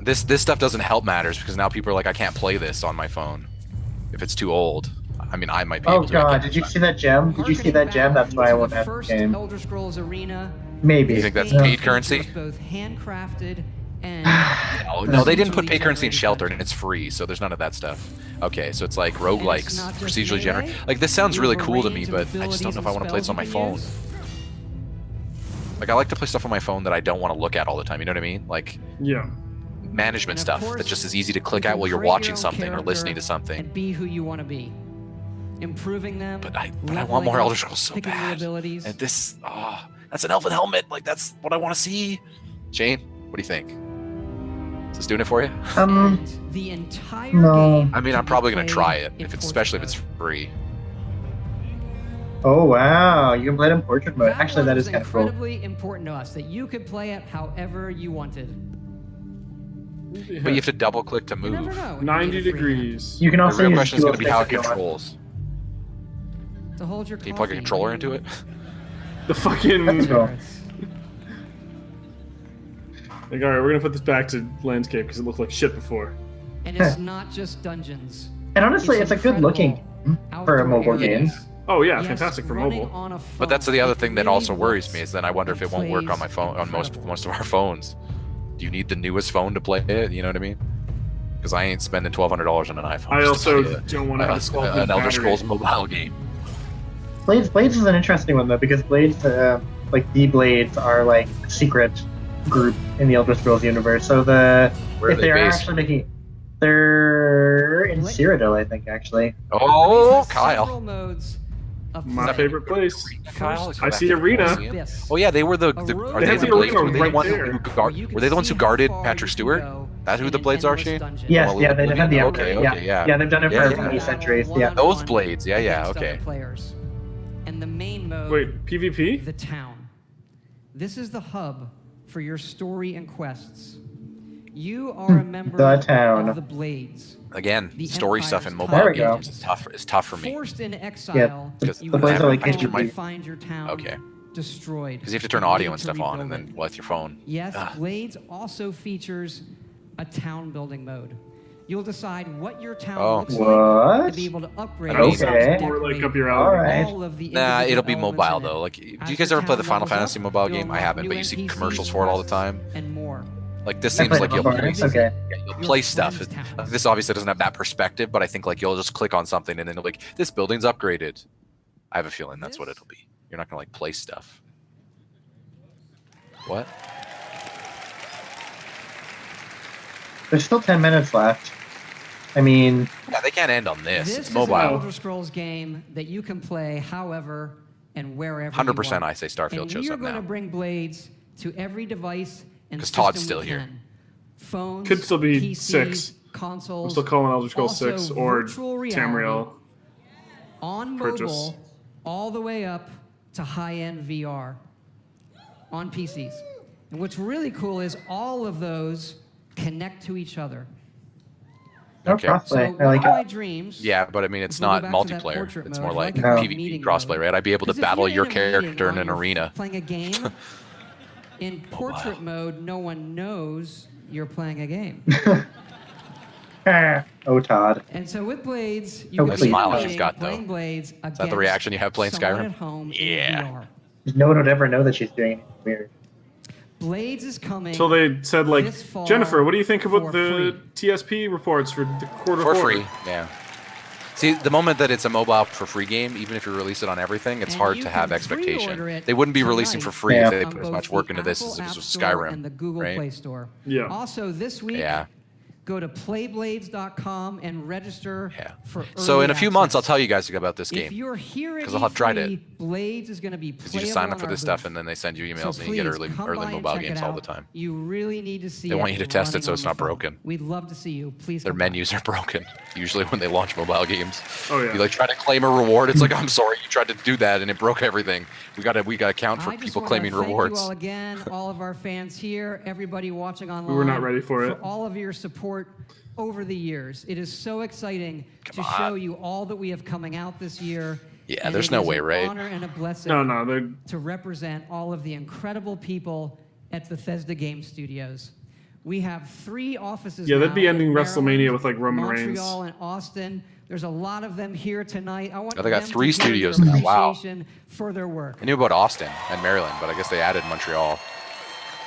This stuff doesn't help matters because now people are like, I can't play this on my phone if it's too old. I mean, I might be able to. Oh god, did you see that gem? Did you see that gem? That's why I won't have the game. Elder Scrolls Arena. Maybe. You think that's paid currency? Both handcrafted and no, they didn't put paid currency in Shelter, and it's free, so there's none of that stuff. Okay, so it's like roguelikes, procedurally generated. Like this sounds really cool to me, but I just don't know if I want to play this on my phone. Like I like to play stuff on my phone that I don't want to look at all the time. You know what I mean? Like management stuff that just is easy to click at while you're watching something or listening to something. And be who you want to be. Improving them. But I want more Elder Scrolls so bad. And this, that's an elven helmet. Like that's what I want to see. Shane, what do you think? Is this doing it for you? The entire no. I mean, I'm probably gonna try it, especially if it's free. Oh wow, you can play it in portrait mode. Actually, that is kind of cool. Incredibly important to us that you could play it however you wanted. But you have to double click to move. 90 degrees. You can The also real use question is going to be dual how it sticks if you want. controls. To hold your Can you plug a coffee controller when into you- it? The fucking. Let's go. Like, all right, we're gonna put this back to landscape because it looked like shit before. And it's not just dungeons. And honestly, it's a good looking game for a mobile game. Oh yeah, Yes, fantastic for running mobile. on a But that's phone. the other It thing that really also worries looks me is then I wonder if it won't work on my phone on most of our phones. Do you need the newest phone to play it? You know what I mean? Because I ain't spending $1,200 on an iPhone. I just to also play don't want to have a 12 an Elder Scrolls mobile game. Blades is an interesting one though, because Blades, like the Blades, are like a secret group in the Elder Scrolls universe. So Where are if they are based? actually making, they're in Cyrodiil, I think actually. Oh, Several Kyle. modes of My play. favorite place. Kyle, I see Arena. Oh yeah, they were the are They they have the the Blades? arena Were they right the ones there. were they the ones who guarded Patrick Stewart? That's who the Blades are, Shane? Yes, yeah, they defend the Okay, Emperor. okay, yeah. Yeah, they've done it for Yeah, many yeah. centuries. Yeah. Those Blades, yeah, against okay. other players. And the main mode, Wait, PvP? the town. This is the hub for your story and quests. You are a member The town. of the Blades. Again, The story Empire's stuff in top mobile There we go. games is tough for me. Forced into exile, Yeah, Because you the will Blades are like ultimately HTTP. find your town Okay. destroyed. Because you have to turn and audio need and to stuff on, and rebuild then it. with your phone. Yes, Ugh. Blades also features a town building mode. You'll decide what your town Oh. looks like What? to be able to upgrade Okay. and Sounds more decorate like up your All alley. right. all of the Nah, individual it'll be elements mobile in it. though. Like, do As you guys your ever play the town Final levels Fantasy up, mobile you'll game? I unlock haven't, new but you see NPCs, commercials for it all the time. and more. Like this I seems played like it you'll, before. Okay. you'll play stuff. Like, this obviously doesn't have that perspective, but I think like you'll just click on something and then it'll be like this building's upgraded. I have a feeling that's what it'll be. You're not gonna like play stuff. What? There's still 10 minutes left. I mean, Yeah, they can't end on this. This It's is an mobile. Elder Scrolls game that you can play however and wherever 100% you want. I say Starfield and shows we are up going now. to bring Blades to every device and 'Cause system Todd's we still here. can. Phones, Could still be PCs, 6. consoles. I'm still calling Elder Scrolls also 6 or virtual reality Tamriel. on purchase. mobile, all the way up to high-end VR on PCs. And what's really cool is all of those connect to each other. no Okay. So crossplay. one I like of my it. dreams. Yeah, but I mean, it's If we go not back to that multiplayer. portrait It's mode, more I like like to call it PvP meeting crossplay, mode. right? I'd be able to 'Cause if battle you're your in a meeting character in while an you're arena. Playing a game in portrait mode, no one knows you're playing a game. Oh, Todd. And so with Blades, you Oh, can that be in a smile she's meeting got, though. playing Blades Is that the against reaction you have playing someone Skyrim? at home Yeah. in VR. No one would ever know that she's doing anything weird. Blades is coming. So they said, like, this fall Jennifer, what do you think for about the TSP reports for the quarter For four? free, yeah. See, the moment that it's a mobile for free game, even if you release it on everything, it's And hard you to have can expectation. pre-order it They wouldn't be releasing for tonight free Yeah. if they on put as both much work the into this Apple as if App this was Store Skyrim. and the Google right? Play Store. Yeah. Also, this week, Yeah. go to playblades.com and register for So early in a few months, I'll access. tell you guys about this If game. you're here at 'Cause I'll have tried E3, it. Blades is going to be Because playable you just sign up in for our this stuff booth. and then they send you So emails and you get please, early come by and mobile check it games all the out. time. You really need to see They it want you to test it running so it's on not the phone. broken. We'd love to see you. Please Their come by. menus are broken, usually when they launch mobile games. Oh, yeah. You like try to claim a reward, it's like, I'm sorry, you tried to do that and it broke everything. We gotta count for I just people wanna claiming thank rewards. you all again, all of our fans here, everybody watching online. We were not ready for it. For all of your support over the years. It is so exciting to on. show you all that we have coming out this year. Yeah, and there's it no is way, an right? honor and a blessing No, they're to represent all of the incredible people at Bethesda Game Studios. We have 3 offices Yeah, now they'd be ending in WrestleMania Maryland, with, like, Roman Reigns. Montreal and Austin. There's a lot of them here tonight. I want Oh, they got them to 3 hear your studios now, wow. appreciation for their work. I knew about Austin and Maryland, but I guess they added Montreal.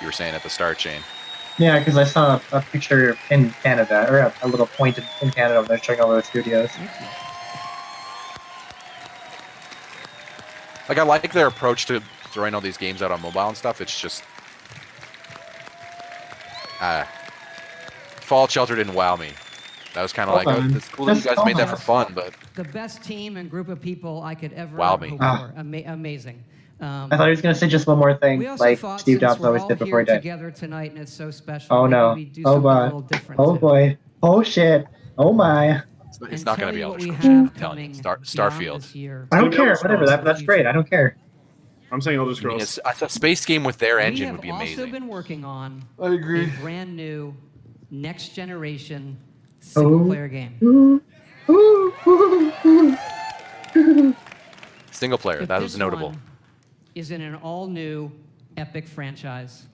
You were saying at the start, Shane. Yeah, because I saw a picture in Canada, or a little point in Canada when they're showing all those studios. Like, I like their approach to throwing all these games out on mobile and stuff. It's just... Fallout Shelter didn't wow me. That was kind of like, Hold oh, on. it's cool that you Just guys made that hold for on. fun, but... The best team and group of people I could ever Wow me. hope Ah. for. Amazing. I thought he was going to say just one more thing, We also like thought Steve since Jobs we're always all did before he here died. together tonight and it's so special. Oh maybe no. we do Oh something a boy. little different Oh too. boy. Oh shit. Oh my. It's not going to be tell you Elder what we Scrolls. I'm have telling you. coming beyond Starfield. this year. I don't Maybe care. Elder Whatever. Scrolls. That's great. I don't care. I'm saying Elder I mean, Scrolls. a space game with their We engine have would be also amazing. been working on I agree. a brand new next generation single-player game. Single player, that was notable. One is in an all-new epic franchise.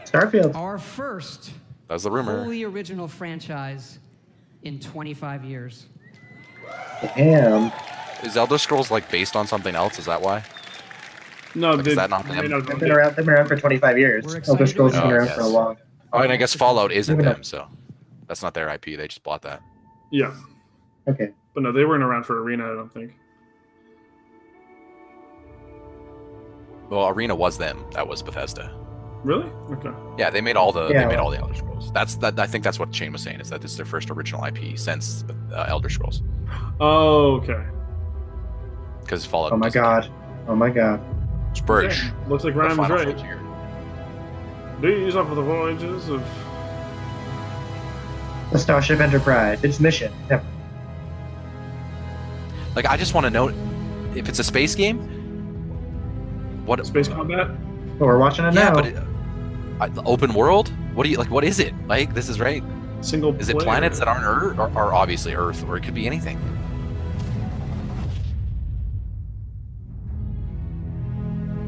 Starfield. Our first That was the rumor. fully original franchise in 25 years. Damn. Is Elder Scrolls like based on something else? Is that why? No, Like, is that not They've been around for 25 years. Elder Scrolls has been around for a long. Oh, and I guess Fallout isn't them, so that's not their IP. They just bought that. Yeah. Okay. But no, they weren't around for Arena, I don't think. Well, Arena was them. That was Bethesda. Really? Okay. Yeah, they made all the Yeah. they made all the Elder Scrolls. I think that's what Shane was saying, is that this is their first original IP since Elder Scrolls. Oh, okay. Because Fallout. Oh my god. Oh my god. Spurge. Looks like The Ryan was final right. frontier. These are the voyages of... The Starship Enterprise. Its mission. Yep. Like, I just want to know if it's a space game. What space combat? Oh, we're watching it now. But open world. What do you like? What is it? Like, this is right. Single. Is it player. planets that aren't Earth, or obviously Earth, or it could be anything?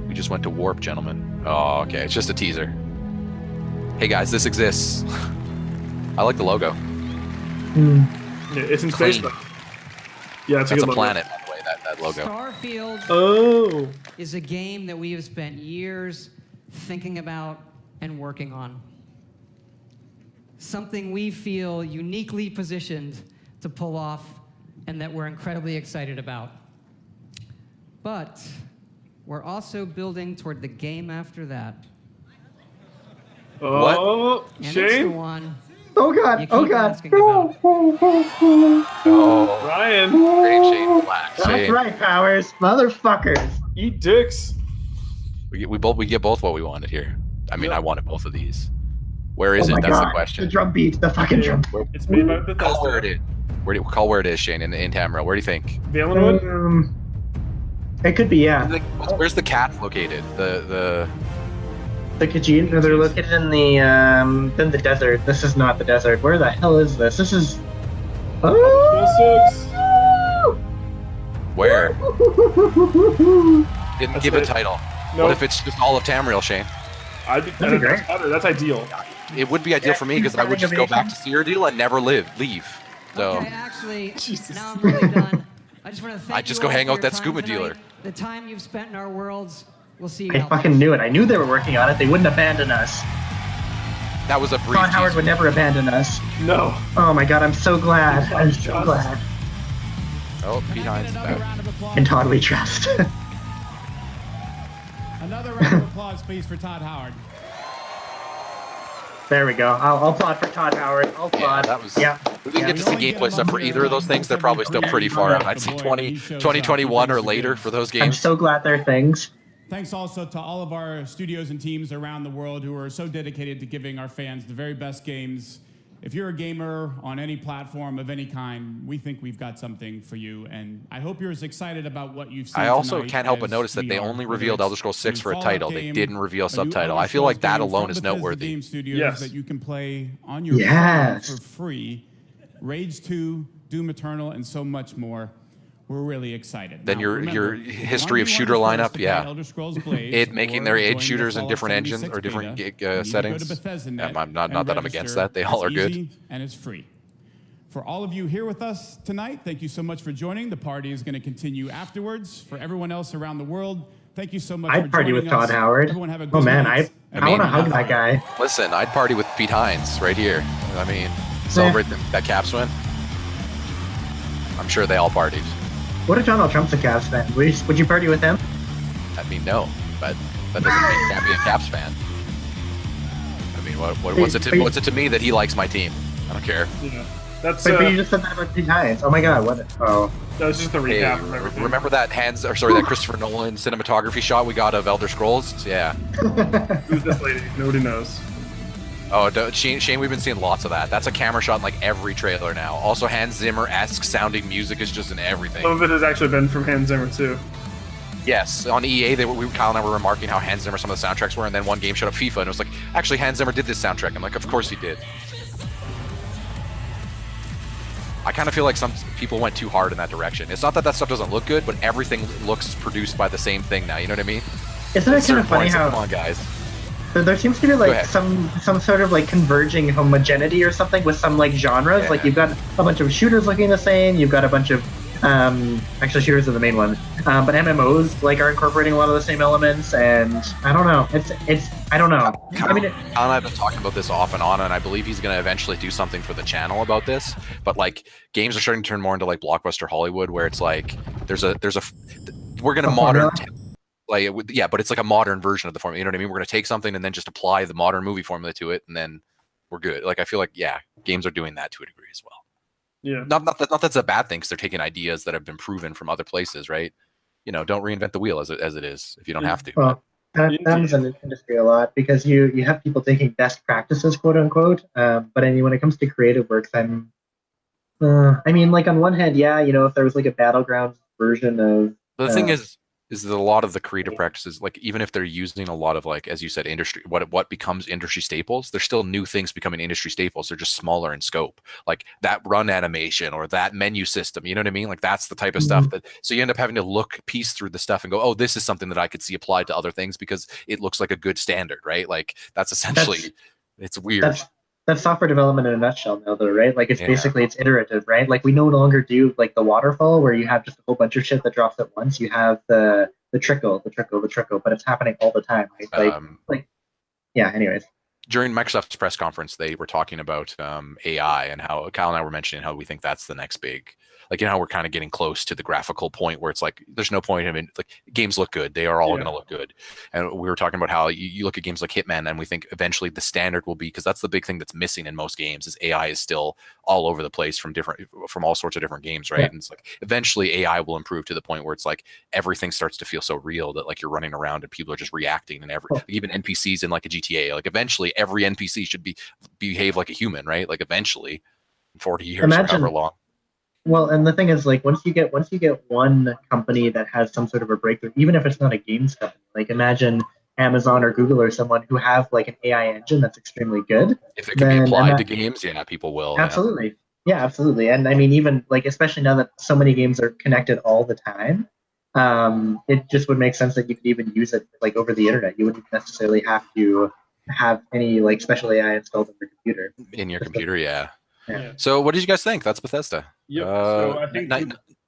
We just went to warp, gentlemen. Oh, okay. It's just a teaser. Hey guys, this exists. I like the logo. Yeah, it's in space, Clean. though. Yeah, it's That's a a good planet, by the way. That logo. Starfield is a game that we have spent years thinking about and working on. Something we feel uniquely positioned to pull off and that we're incredibly excited about. But we're also building toward the game after that. Oh, And it's Shane? the one Oh god. you Oh keep god. asking about. Oh, Ryan. Great Shane, black That's Shane. right, Powers. Motherfuckers. Eat dicks. We get both what we wanted here. I mean, I wanted both of these. Where is Oh it? my That's god. the question. The drum beat. The fucking drum beat. It's made by Bethesda. Call where it is. Call where it is, Shane, in Tamriel. Where do you think? Valenwood? It could be, yeah. Where's the cats located? The Khajiit, they're located in the desert. This is not the desert. Where the hell is this? This is... Oh! where? Didn't give a title. No. What if it's just all of Tamriel, Shane? That'd be great. That's ideal. It would be ideal for me because I would just go back to Cyrodiil and never leave. So Okay, actually, now I'm really done. I just want to thank I'd just you go all hang for out your with that time scuba tonight. dealer. The time you've spent in our worlds, we'll see you I out fucking knew it. I knew they were working on it. They wouldn't abandon us. That was a brief Todd Howard would never abandon us. No. Oh my god, I'm so glad. I'm so glad. Oh, Pete Hines is back. In Todd we trust. Another round of applause, please, for Todd Howard. There we go. I'll applaud for Todd Howard. I'll applaud. That was. Yeah. We didn't get to see gameplay stuff for either of those things. They're probably still pretty far out. I'd say 2021 or later for those I'm games. so glad they're things. Thanks also to all of our studios and teams around the world who are so dedicated to giving our fans the very best games. If you're a gamer on any platform of any kind, we think we've got something for you, and I hope you're as excited about what you've seen I also tonight can't help but as notice that we they are. only Whether revealed it's Elder Scrolls 6 a for a Fallout title. They game, didn't reveal a new subtitle. Elder I feel like Scrolls that game alone from is Bethesda noteworthy. Game Studios Yes. that you can play on your Yes. phone for free. Rage 2, Doom Eternal, and so much more. We're really excited. Then Now, your remember, history of if you shooter want to lineup, play yeah. Elder Scrolls Blades It making or their age join the shooters in Fallout different engines 76 or different beta, gig, you need to go to settings. Bethesda Yeah, Net I'm not and that I'm against register. that. They all It's are good. easy and it's free. For all of you here with us tonight, thank you so much for joining. The party is going to continue afterwards. For everyone else around the world, thank you so much for I'd party joining with Todd us. Howard. Everyone have a Oh good man, night. I want to hug that guy. Listen, I'd party with Pete Hines right here. I mean, celebrate that Caps win. I'm sure they all partied. What if Donald Trump's a Cavs fan? Would you party with him? I mean, no, but that doesn't mean you can't be a Caps fan. I mean, what's it to me that he likes my team? I don't care. Yeah. That's But you just said that about Pete Hines. Oh my god, what? Oh. That was just a Hey, recap of everything. remember that that Christopher Nolan cinematography shot we got of Elder Scrolls? Yeah. Who's this lady? Nobody knows. Oh, Shane, we've been seeing lots of that. That's a camera shot in like every trailer now. Also, Hans Zimmer-esque sounding music is just in everything. Some of it has actually been from Hans Zimmer too. Yes, on EA, Kyle and I were remarking how Hans Zimmer some of the soundtracks were, and then one game showed up FIFA, and it was like, actually, Hans Zimmer did this soundtrack. I'm like, of course he did. I kind of feel like some people went too hard in that direction. It's not that stuff doesn't look good, but everything looks produced by the same thing now. You know what I mean? Isn't it kind of funny how? Come on, guys. There seems to be like some sort of like converging homogeneity or something with some like genres. Yeah. Like you've got a bunch of shooters looking the same. You've got a bunch of actually shooters are the main one, but MMOs like are incorporating a lot of the same elements. And I don't know. It's I don't know. I mean, Kyle and I have been talking about this off and on, and I believe he's going to eventually do something for the channel about this. But like games are starting to turn more into like blockbuster Hollywood, where it's like we're going to modern. But it's like a modern version of the formula. You know what I mean? We're going to take something and then just apply the modern movie formula to it, and then we're good. Like I feel like games are doing that to a degree as well. Yeah. Not that's a bad thing because they're taking ideas that have been proven from other places, right? You know, don't reinvent the wheel as it is if you don't have to. Well, that happens in the industry a lot because you have people taking best practices, quote unquote. But I mean, when it comes to creative works, I mean, like on one hand, if there was like a battleground version of the thing is that a lot of the creative practices, like even if they're using a lot of like, as you said, industry, what becomes industry staples, there's still new things becoming industry staples. They're just smaller in scope, like that run animation or that menu system. You know what I mean? Like that's the type of stuff that, so you end up having to piece through the stuff and go, oh, this is something that I could see applied to other things because it looks like a good standard, right? Like that's essentially, it's weird. That's software development in a nutshell now, though, right? Like it's basically it's iterative, right? Like we no longer do like the waterfall where you have just a whole bunch of shit that drops at once. You have the trickle, but it's happening all the time, right? Anyways. During Microsoft's press conference, they were talking about AI and how Kyle and I were mentioning how we think that's the next big, like, you know, how we're kind of getting close to the graphical point where it's like, there's no point in like games look good. They are all going to look good. And we were talking about how you look at games like Hitman and we think eventually the standard will be, because that's the big thing that's missing in most games is AI is still all over the place from all sorts of different games. Right. Yeah. And it's like, eventually AI will improve to the point where it's like, everything starts to feel so real that like you're running around and people are just reacting and even NPCs in like a GTA, like eventually every NPC should behave like a human, right? Like eventually 40 years or however long. Well, and the thing is, like, once you get one company that has some sort of a breakthrough, even if it's not a games company, like imagine Amazon or Google or someone who have like an AI engine that's extremely good. If it can be applied to games, people will. Absolutely. Yeah, absolutely. And I mean, even like, especially now that so many games are connected all the time, it just would make sense that you could even use it like over the internet. You wouldn't necessarily have to have any like special AI installed in your computer. Yeah. So what did you guys think? That's Bethesda. Yep. So I think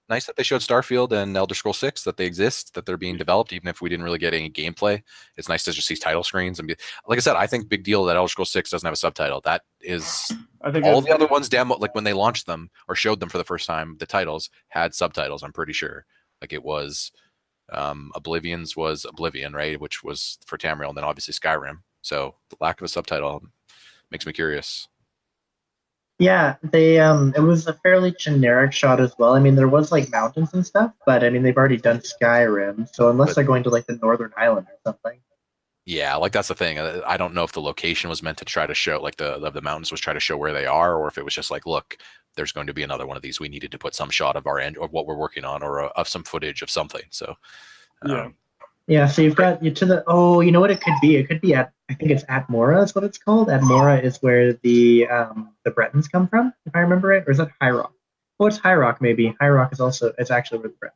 nice that they showed Starfield and Elder Scrolls 6, that they exist, that they're being developed, even if we didn't really get any gameplay. It's nice to just see title screens and like I said, I think big deal that Elder Scrolls 6 doesn't have a subtitle. That is, I think all the other ones like when they launched them or showed them for the first time, the titles had subtitles. I'm pretty sure. Like it was Oblivion's was Oblivion, right? Which was for Tamriel, and then obviously Skyrim. So the lack of a subtitle makes me curious. Yeah, they it was a fairly generic shot as well. I mean, there was like mountains and stuff, but I mean, they've already done Skyrim, so unless they're going to like the Northern Island or something. Yeah, like that's the thing. I don't know if the location was meant to try to show, like the mountains was try to show where they are, or if it was just like, look, there's going to be another one of these. We needed to put some shot of our end or what we're working on, or of some footage of something. So yeah, so you've got you know what it could be? It could be I think it's Atmora is what it's called. Atmora is where the Bretons come from, if I remember right, or is that High Rock? Oh, it's High Rock maybe. High Rock is it's actually where the Bretons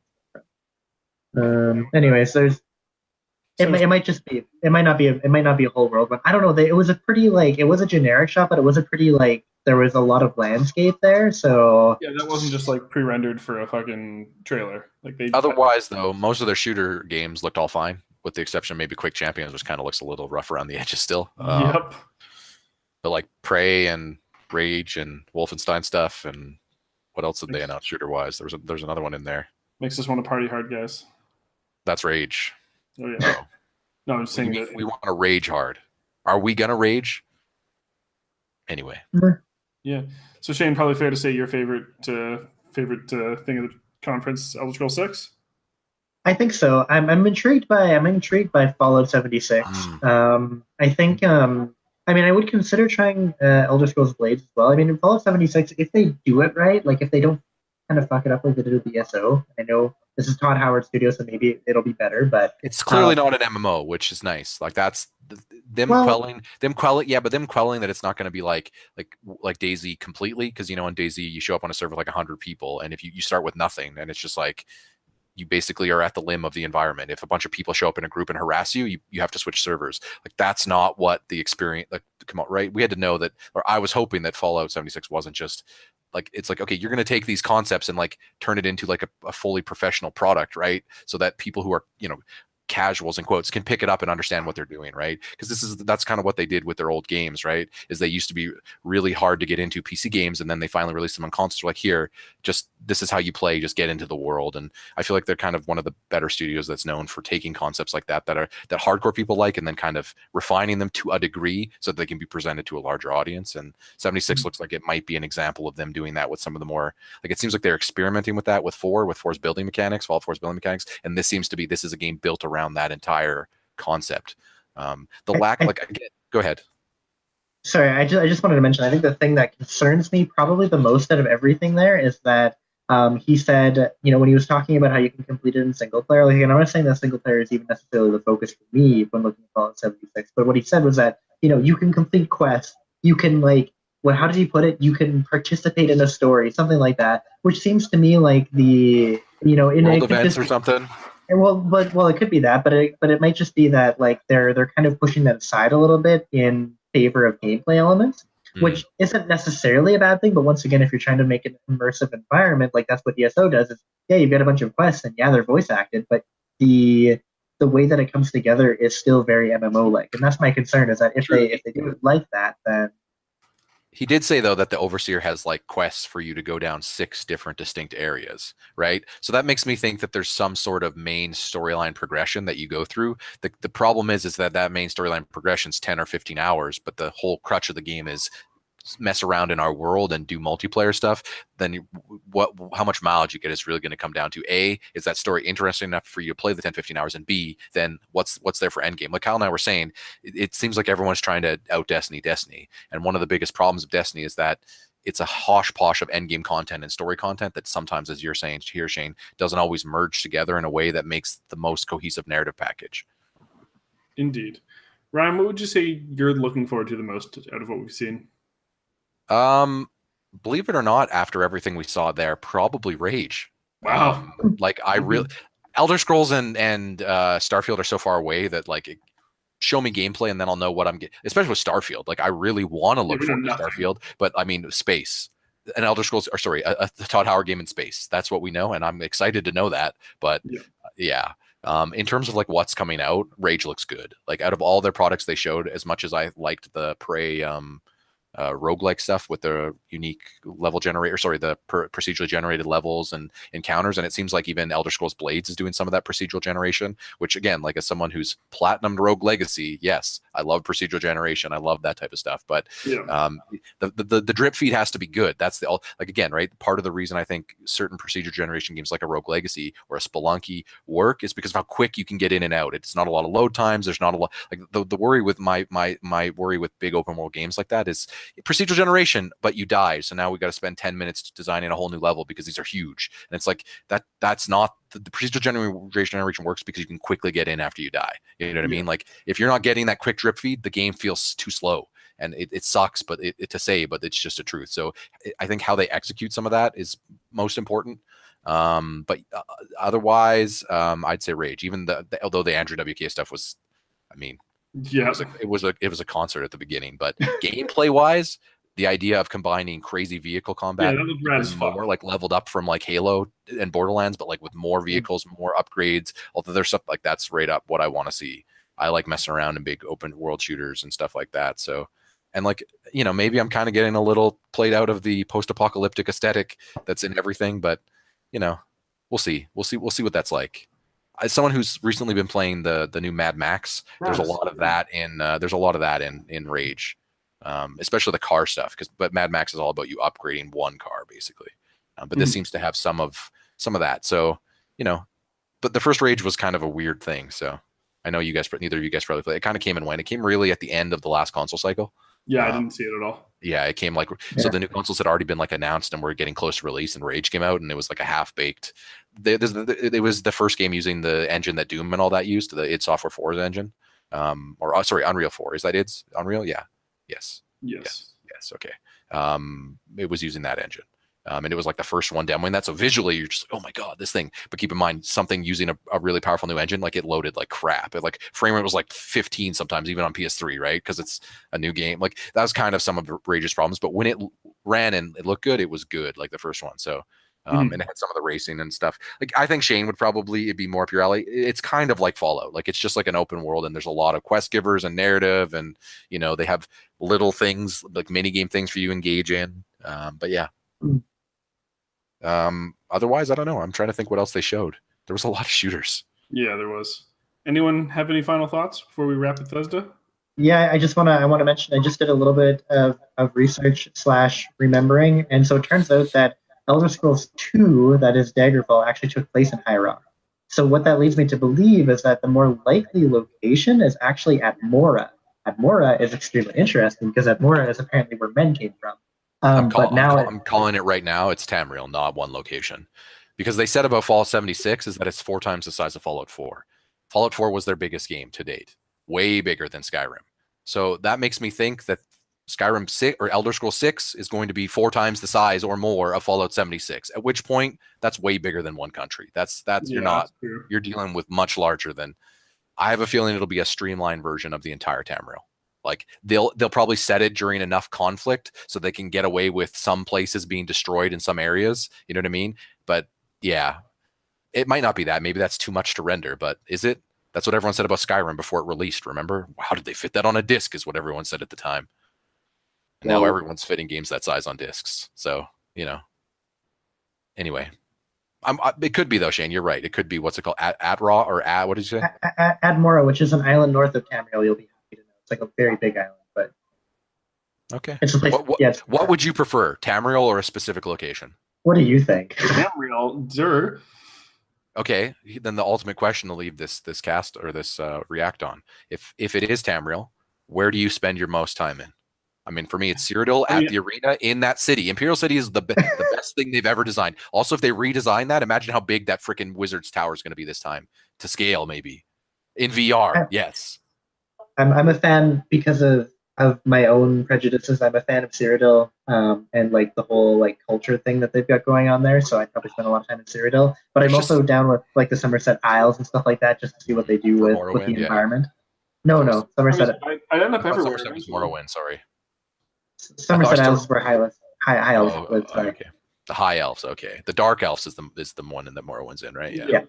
come from. Anyways, it might not be a whole world, but I don't know. It was a generic shot, but it was a pretty like there was a lot of landscape there. So yeah, that wasn't just like pre-rendered for a fucking trailer. Like otherwise though, most of their shooter games looked all fine, with the exception of maybe Quick Champions, which kind of looks a little rough around the edges still. Yep. But like Prey and Rage and Wolfenstein stuff, and what else did they announce shooter wise? There's another one in there. Makes us want to party hard, guys. That's Rage. Oh yeah. No, I'm saying we want to rage hard. Are we gonna rage? Anyway. Yeah. So Shane, probably fair to say your favorite thing of the conference, Elder Scrolls 6? I think so. I'm intrigued by Fallout 76. I think I mean I would consider trying Elder Scrolls Blades as well. I mean in Fallout 76, if they do it right, like if they don't kind of fuck it up like they did with ESO. I know this is Todd Howard Studio, so maybe it'll be better, but it's clearly not an MMO, which is nice. Like that's them quelling, yeah, but them quelling that it's not going to be like DayZ completely, because you know in DayZ you show up on a server with like 100 people, and if you start with nothing, and it's just like you basically are at the limb of the environment. If a bunch of people show up in a group and harass you, you have to switch servers. Like that's not what the experience. Like come on, right? We had to know that, or I was hoping that Fallout 76 wasn't just like, it's like, okay, you're going to take these concepts and like turn it into like a fully professional product, right? So that people who are, you know, casuals in quotes can pick it up and understand what they're doing, right? Because that's kind of what they did with their old games, right? Is they used to be really hard to get into PC games, and then they finally released them on consoles. Like, here, just this is how you play, just get into the world. And I feel like they're kind of one of the better studios that's known for taking concepts like that that hardcore people like, and then kind of refining them to a degree so that they can be presented to a larger audience. And 76 looks like it might be an example of them doing that with some of the more, like, it seems like they're experimenting with that with 4's building mechanics, Fallout 4's building mechanics, and this is a game built around that entire concept. The lack, like, again, go ahead. Sorry, I just wanted to mention, I think the thing that concerns me probably the most out of everything there is that he said, you know, when he was talking about how you can complete it in single player, like, and I'm not saying that single player is even necessarily the focus for me when looking at Fallout 76, but what he said was that, you know, you can complete quests, you can, like, how did he put it? You can participate in a story, something like that, which seems to me like the, you know, in world events or something. Well, it could be that, but it might just be that, like, they're kind of pushing that aside a little bit in favor of gameplay elements, which isn't necessarily a bad thing. But once again, if you're trying to make an immersive environment, like that's what ESO does, is yeah, you've got a bunch of quests and yeah, they're voice acted, but the way that it comes together is still very MMO like, and that's my concern, is that if they do it like that, then. He did say, though, that the Overseer has like quests for you to go down 6 different distinct areas, right? So that makes me think that there's some sort of main storyline progression that you go through. The problem is that main storyline progression is 10 or 15 hours, but the whole crutch of the game is mess around in our world and do multiplayer stuff. Then how much mileage you get is really going to come down to A, is that story interesting enough for you to play the 10-15 hours, and B, then what's there for endgame. Like Kyle and I were saying, it seems like everyone's trying to out Destiny, and one of the biggest problems of Destiny is that it's a hosh-posh of endgame content and story content that sometimes, as you're saying here, Shane, doesn't always merge together in a way that makes the most cohesive narrative package. Indeed. Ryan, what would you say you're looking forward to the most out of what we've seen? Believe it or not, after everything we saw there, probably Rage. Wow. Like, I really, Elder Scrolls and Starfield are so far away that, like, show me gameplay and then I'll know what I'm getting. Especially with Starfield, like, I really want to look forward to Starfield, but I mean, space. An Elder Scrolls, or sorry, a Todd Howard game in space. That's what we know, and I'm excited to know that. But yeah. In terms of like what's coming out, Rage looks good. Like, out of all their products they showed, as much as I liked the Prey roguelike stuff with the unique level generator, the procedurally generated levels and encounters, and it seems like even Elder Scrolls Blades is doing some of that procedural generation, which, again, like, as someone who's platinumed Rogue Legacy, yes, I love procedural generation, I love that type of stuff, but the drip feed has to be good. That's the, like, again, right, part of the reason I think certain procedure generation games like a Rogue Legacy or a Spelunky work is because of how quick you can get in and out. It's not a lot of load times. There's not a lot, like, the worry with my worry with big open world games like that is procedural generation, but you die. So now we got to spend 10 minutes designing a whole new level because these are huge. And it's like that's not the procedural generation works because you can quickly get in after you die. You know what I mean? Like, if you're not getting that quick drip feed, the game feels too slow. And it sucks, but but it's just a truth. So I think how they execute some of that is most important. But otherwise, I'd say Rage. Even although the Andrew WK stuff was, I mean, yeah, it was a concert at the beginning, but gameplay wise, the idea of combining crazy vehicle combat, more like leveled up from like Halo and Borderlands, but like with more vehicles, more upgrades, although there's stuff like that's right up what I want to see. I like messing around in big open world shooters and stuff like that. So, and like, you know, maybe I'm kind of getting a little played out of the post-apocalyptic aesthetic that's in everything, but, you know, we'll see what that's like. As someone who's recently been playing the new Mad Max, there's a lot of that in Rage, especially the car stuff. But Mad Max is all about you upgrading one car basically, but this seems to have some of that. So, you know, but the first Rage was kind of a weird thing. So I know neither of you guys probably played. It kind of came and went. It came really at the end of the last console cycle. Yeah, I didn't see it at all. Yeah, it came like so. The new consoles had already been like announced and were getting close to release, and Rage came out, and it was like a half baked. It was the first game using the engine that Doom and all that used, the id Software 4's engine, sorry, Unreal 4. Is that its Unreal? Yeah, yes. Okay. It was using that engine. And it was like the first one demoing that. So visually, you're just like, oh my God, this thing. But keep in mind, something using a really powerful new engine, like it loaded like crap. It like frame rate was like 15 sometimes, even on PS3, right? Because it's a new game. Like that was kind of some of Rage's problems. But when it ran and it looked good, it was good, like the first one. So, and it had some of the racing and stuff. Like I think Shane would probably it'd be more up your alley. It's kind of like Fallout. Like it's just like an open world, and there's a lot of quest givers and narrative, and they have little things like mini game things for you to engage in. But yeah. Otherwise, I don't know. I'm trying to think what else they showed. There was a lot of shooters. Yeah, there was. Anyone have any final thoughts before we wrap Bethesda? Yeah, I want to mention I just did a little bit of research / remembering, and so it turns out that Elder Scrolls 2, that is Daggerfall, actually took place in High Rock. So what that leads me to believe is that the more likely location is actually at Mora. At Mora is extremely interesting because at Mora is apparently where men came from. I'm calling it right now. It's Tamriel, not one location, because they said about Fallout 76 is that it's 4 times the size of Fallout 4. Fallout 4 was their biggest game to date, way bigger than Skyrim. So that makes me think that Skyrim 6 or Elder Scrolls 6 is going to be 4 times the size or more of Fallout 76. At which point, that's way bigger than one country. That's you're dealing with much larger than. I have a feeling it'll be a streamlined version of the entire Tamriel. Like they'll probably set it during enough conflict so they can get away with some places being destroyed in some areas. You know what I mean? But yeah, it might not be that. Maybe that's too much to render. But is it? That's what everyone said about Skyrim before it released. Remember? How did they fit that on a disc? Is what everyone said at the time. And now everyone's fitting games that size on discs. So Anyway, it could be though, Shane. You're right. It could be what's it called? At Raw or at what did you say? At Mora, which is an island north of Tamriel. You'll be happy to know it's like a very big island, but okay. It's a place. What would you prefer, Tamriel or a specific location? What do you think? Tamriel, Okay, then the ultimate question to leave this cast or this react on: if it is Tamriel, where do you spend your most time in? I mean, for me, it's Cyrodiil at the arena in that city. Imperial City is the best thing they've ever designed. Also, if they redesign that, imagine how big that freaking Wizard's Tower is going to be this time to scale, maybe in VR. Yes, I'm a fan because of my own prejudices. I'm a fan of Cyrodiil and like the whole like culture thing that they've got going on there. So I'd probably spend a lot of time in Cyrodiil. But I'm also down with like the Somerset Isles and stuff like that, just to see what they do with the environment. No, Somerset. I end up everywhere. Somerset was Morrowind. Sorry. Somerset Isles were High Elves. Okay. The High Elves. Okay. The Dark Elves is the one that Morrowind's in, right? Yeah.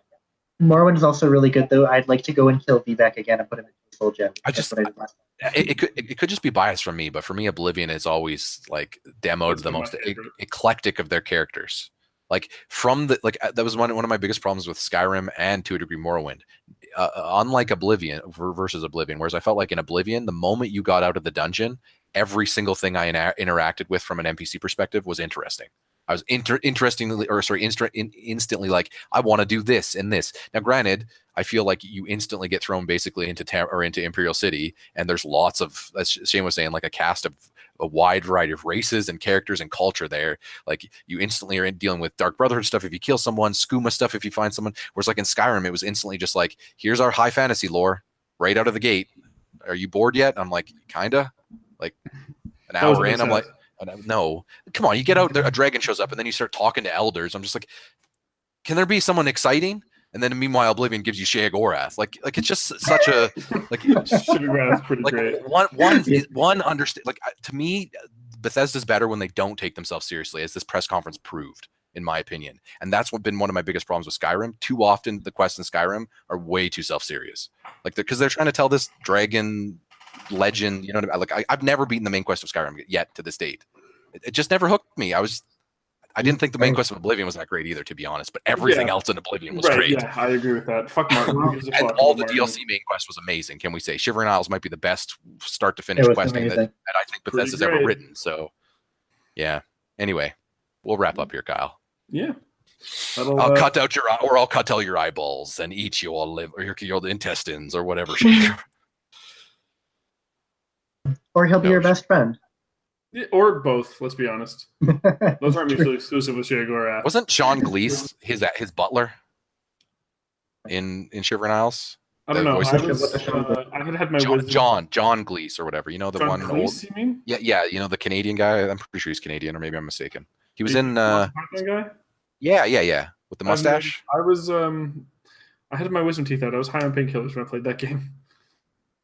Morrowind is also really good though. I'd like to go and kill Vivek again and put him in Soul Gem. It could just be bias from me, but for me, Oblivion is always like demoed the most eclectic of their characters. Like that was one of my biggest problems with Skyrim and to a degree Morrowind. Unlike Oblivion versus Oblivion, whereas I felt like in Oblivion, the moment you got out of the dungeon, every single thing I interacted with from an NPC perspective was interesting. I was instantly like, I want to do this and this. Now, granted, I feel like you instantly get thrown basically into Imperial City, and there's lots of, as Shane was saying, like a cast of a wide variety of races and characters and culture there. Like you instantly are dealing with Dark Brotherhood stuff if you kill someone, skooma stuff if you find someone. Whereas like in Skyrim, it was instantly just like, here's our high fantasy lore right out of the gate. Are you bored yet? I'm like, kinda. Like an hour in, I'm like, no, come on, you get out there, a dragon shows up, and then you start talking to elders. I'm just like, can there be someone exciting? And then meanwhile, Oblivion gives you Sheogorath. Like it's just such a like. Sheogorath's pretty great. One understand. Like to me, Bethesda's better when they don't take themselves seriously, as this press conference proved, in my opinion. And that's been one of my biggest problems with Skyrim. Too often, the quests in Skyrim are way too self-serious. Like because they're trying to tell this dragon legend, you know what I mean? Like I've never beaten the main quest of Skyrim yet to this date. It just never hooked me. I didn't think the main quest of Oblivion was that great either, to be honest. But everything else in Oblivion was great. Yeah, I agree with that. Fuck Martin. And all the DLC main quest was amazing. Can we say Shivering Isles might be the best start to finish questing that I think Bethesda's ever written. So yeah. Anyway, we'll wrap up here, Kyle. Yeah. I'll cut out your eye, or I'll cut out your eyeballs and eat you all live or your intestines or whatever. Or he'll be your best friend. Or both, let's be honest. Those aren't mutually exclusive with Che Guevara. Wasn't John Gleese his butler in Shivering Isles? I don't know. I had my John Gleese or whatever. You know the John one Cleese, you mean? Yeah. You know the Canadian guy. I'm pretty sure he's Canadian, or maybe I'm mistaken. He was in. Guy? Yeah. With the mustache. I had my wisdom teeth out. I was high on painkillers when I played that game.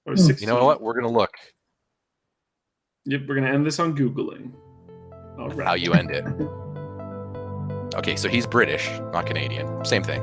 I was 16. You know what? We're gonna look. Yep, we're gonna end this on Googling. All right. How you end it. Okay, so he's British, not Canadian. Same thing.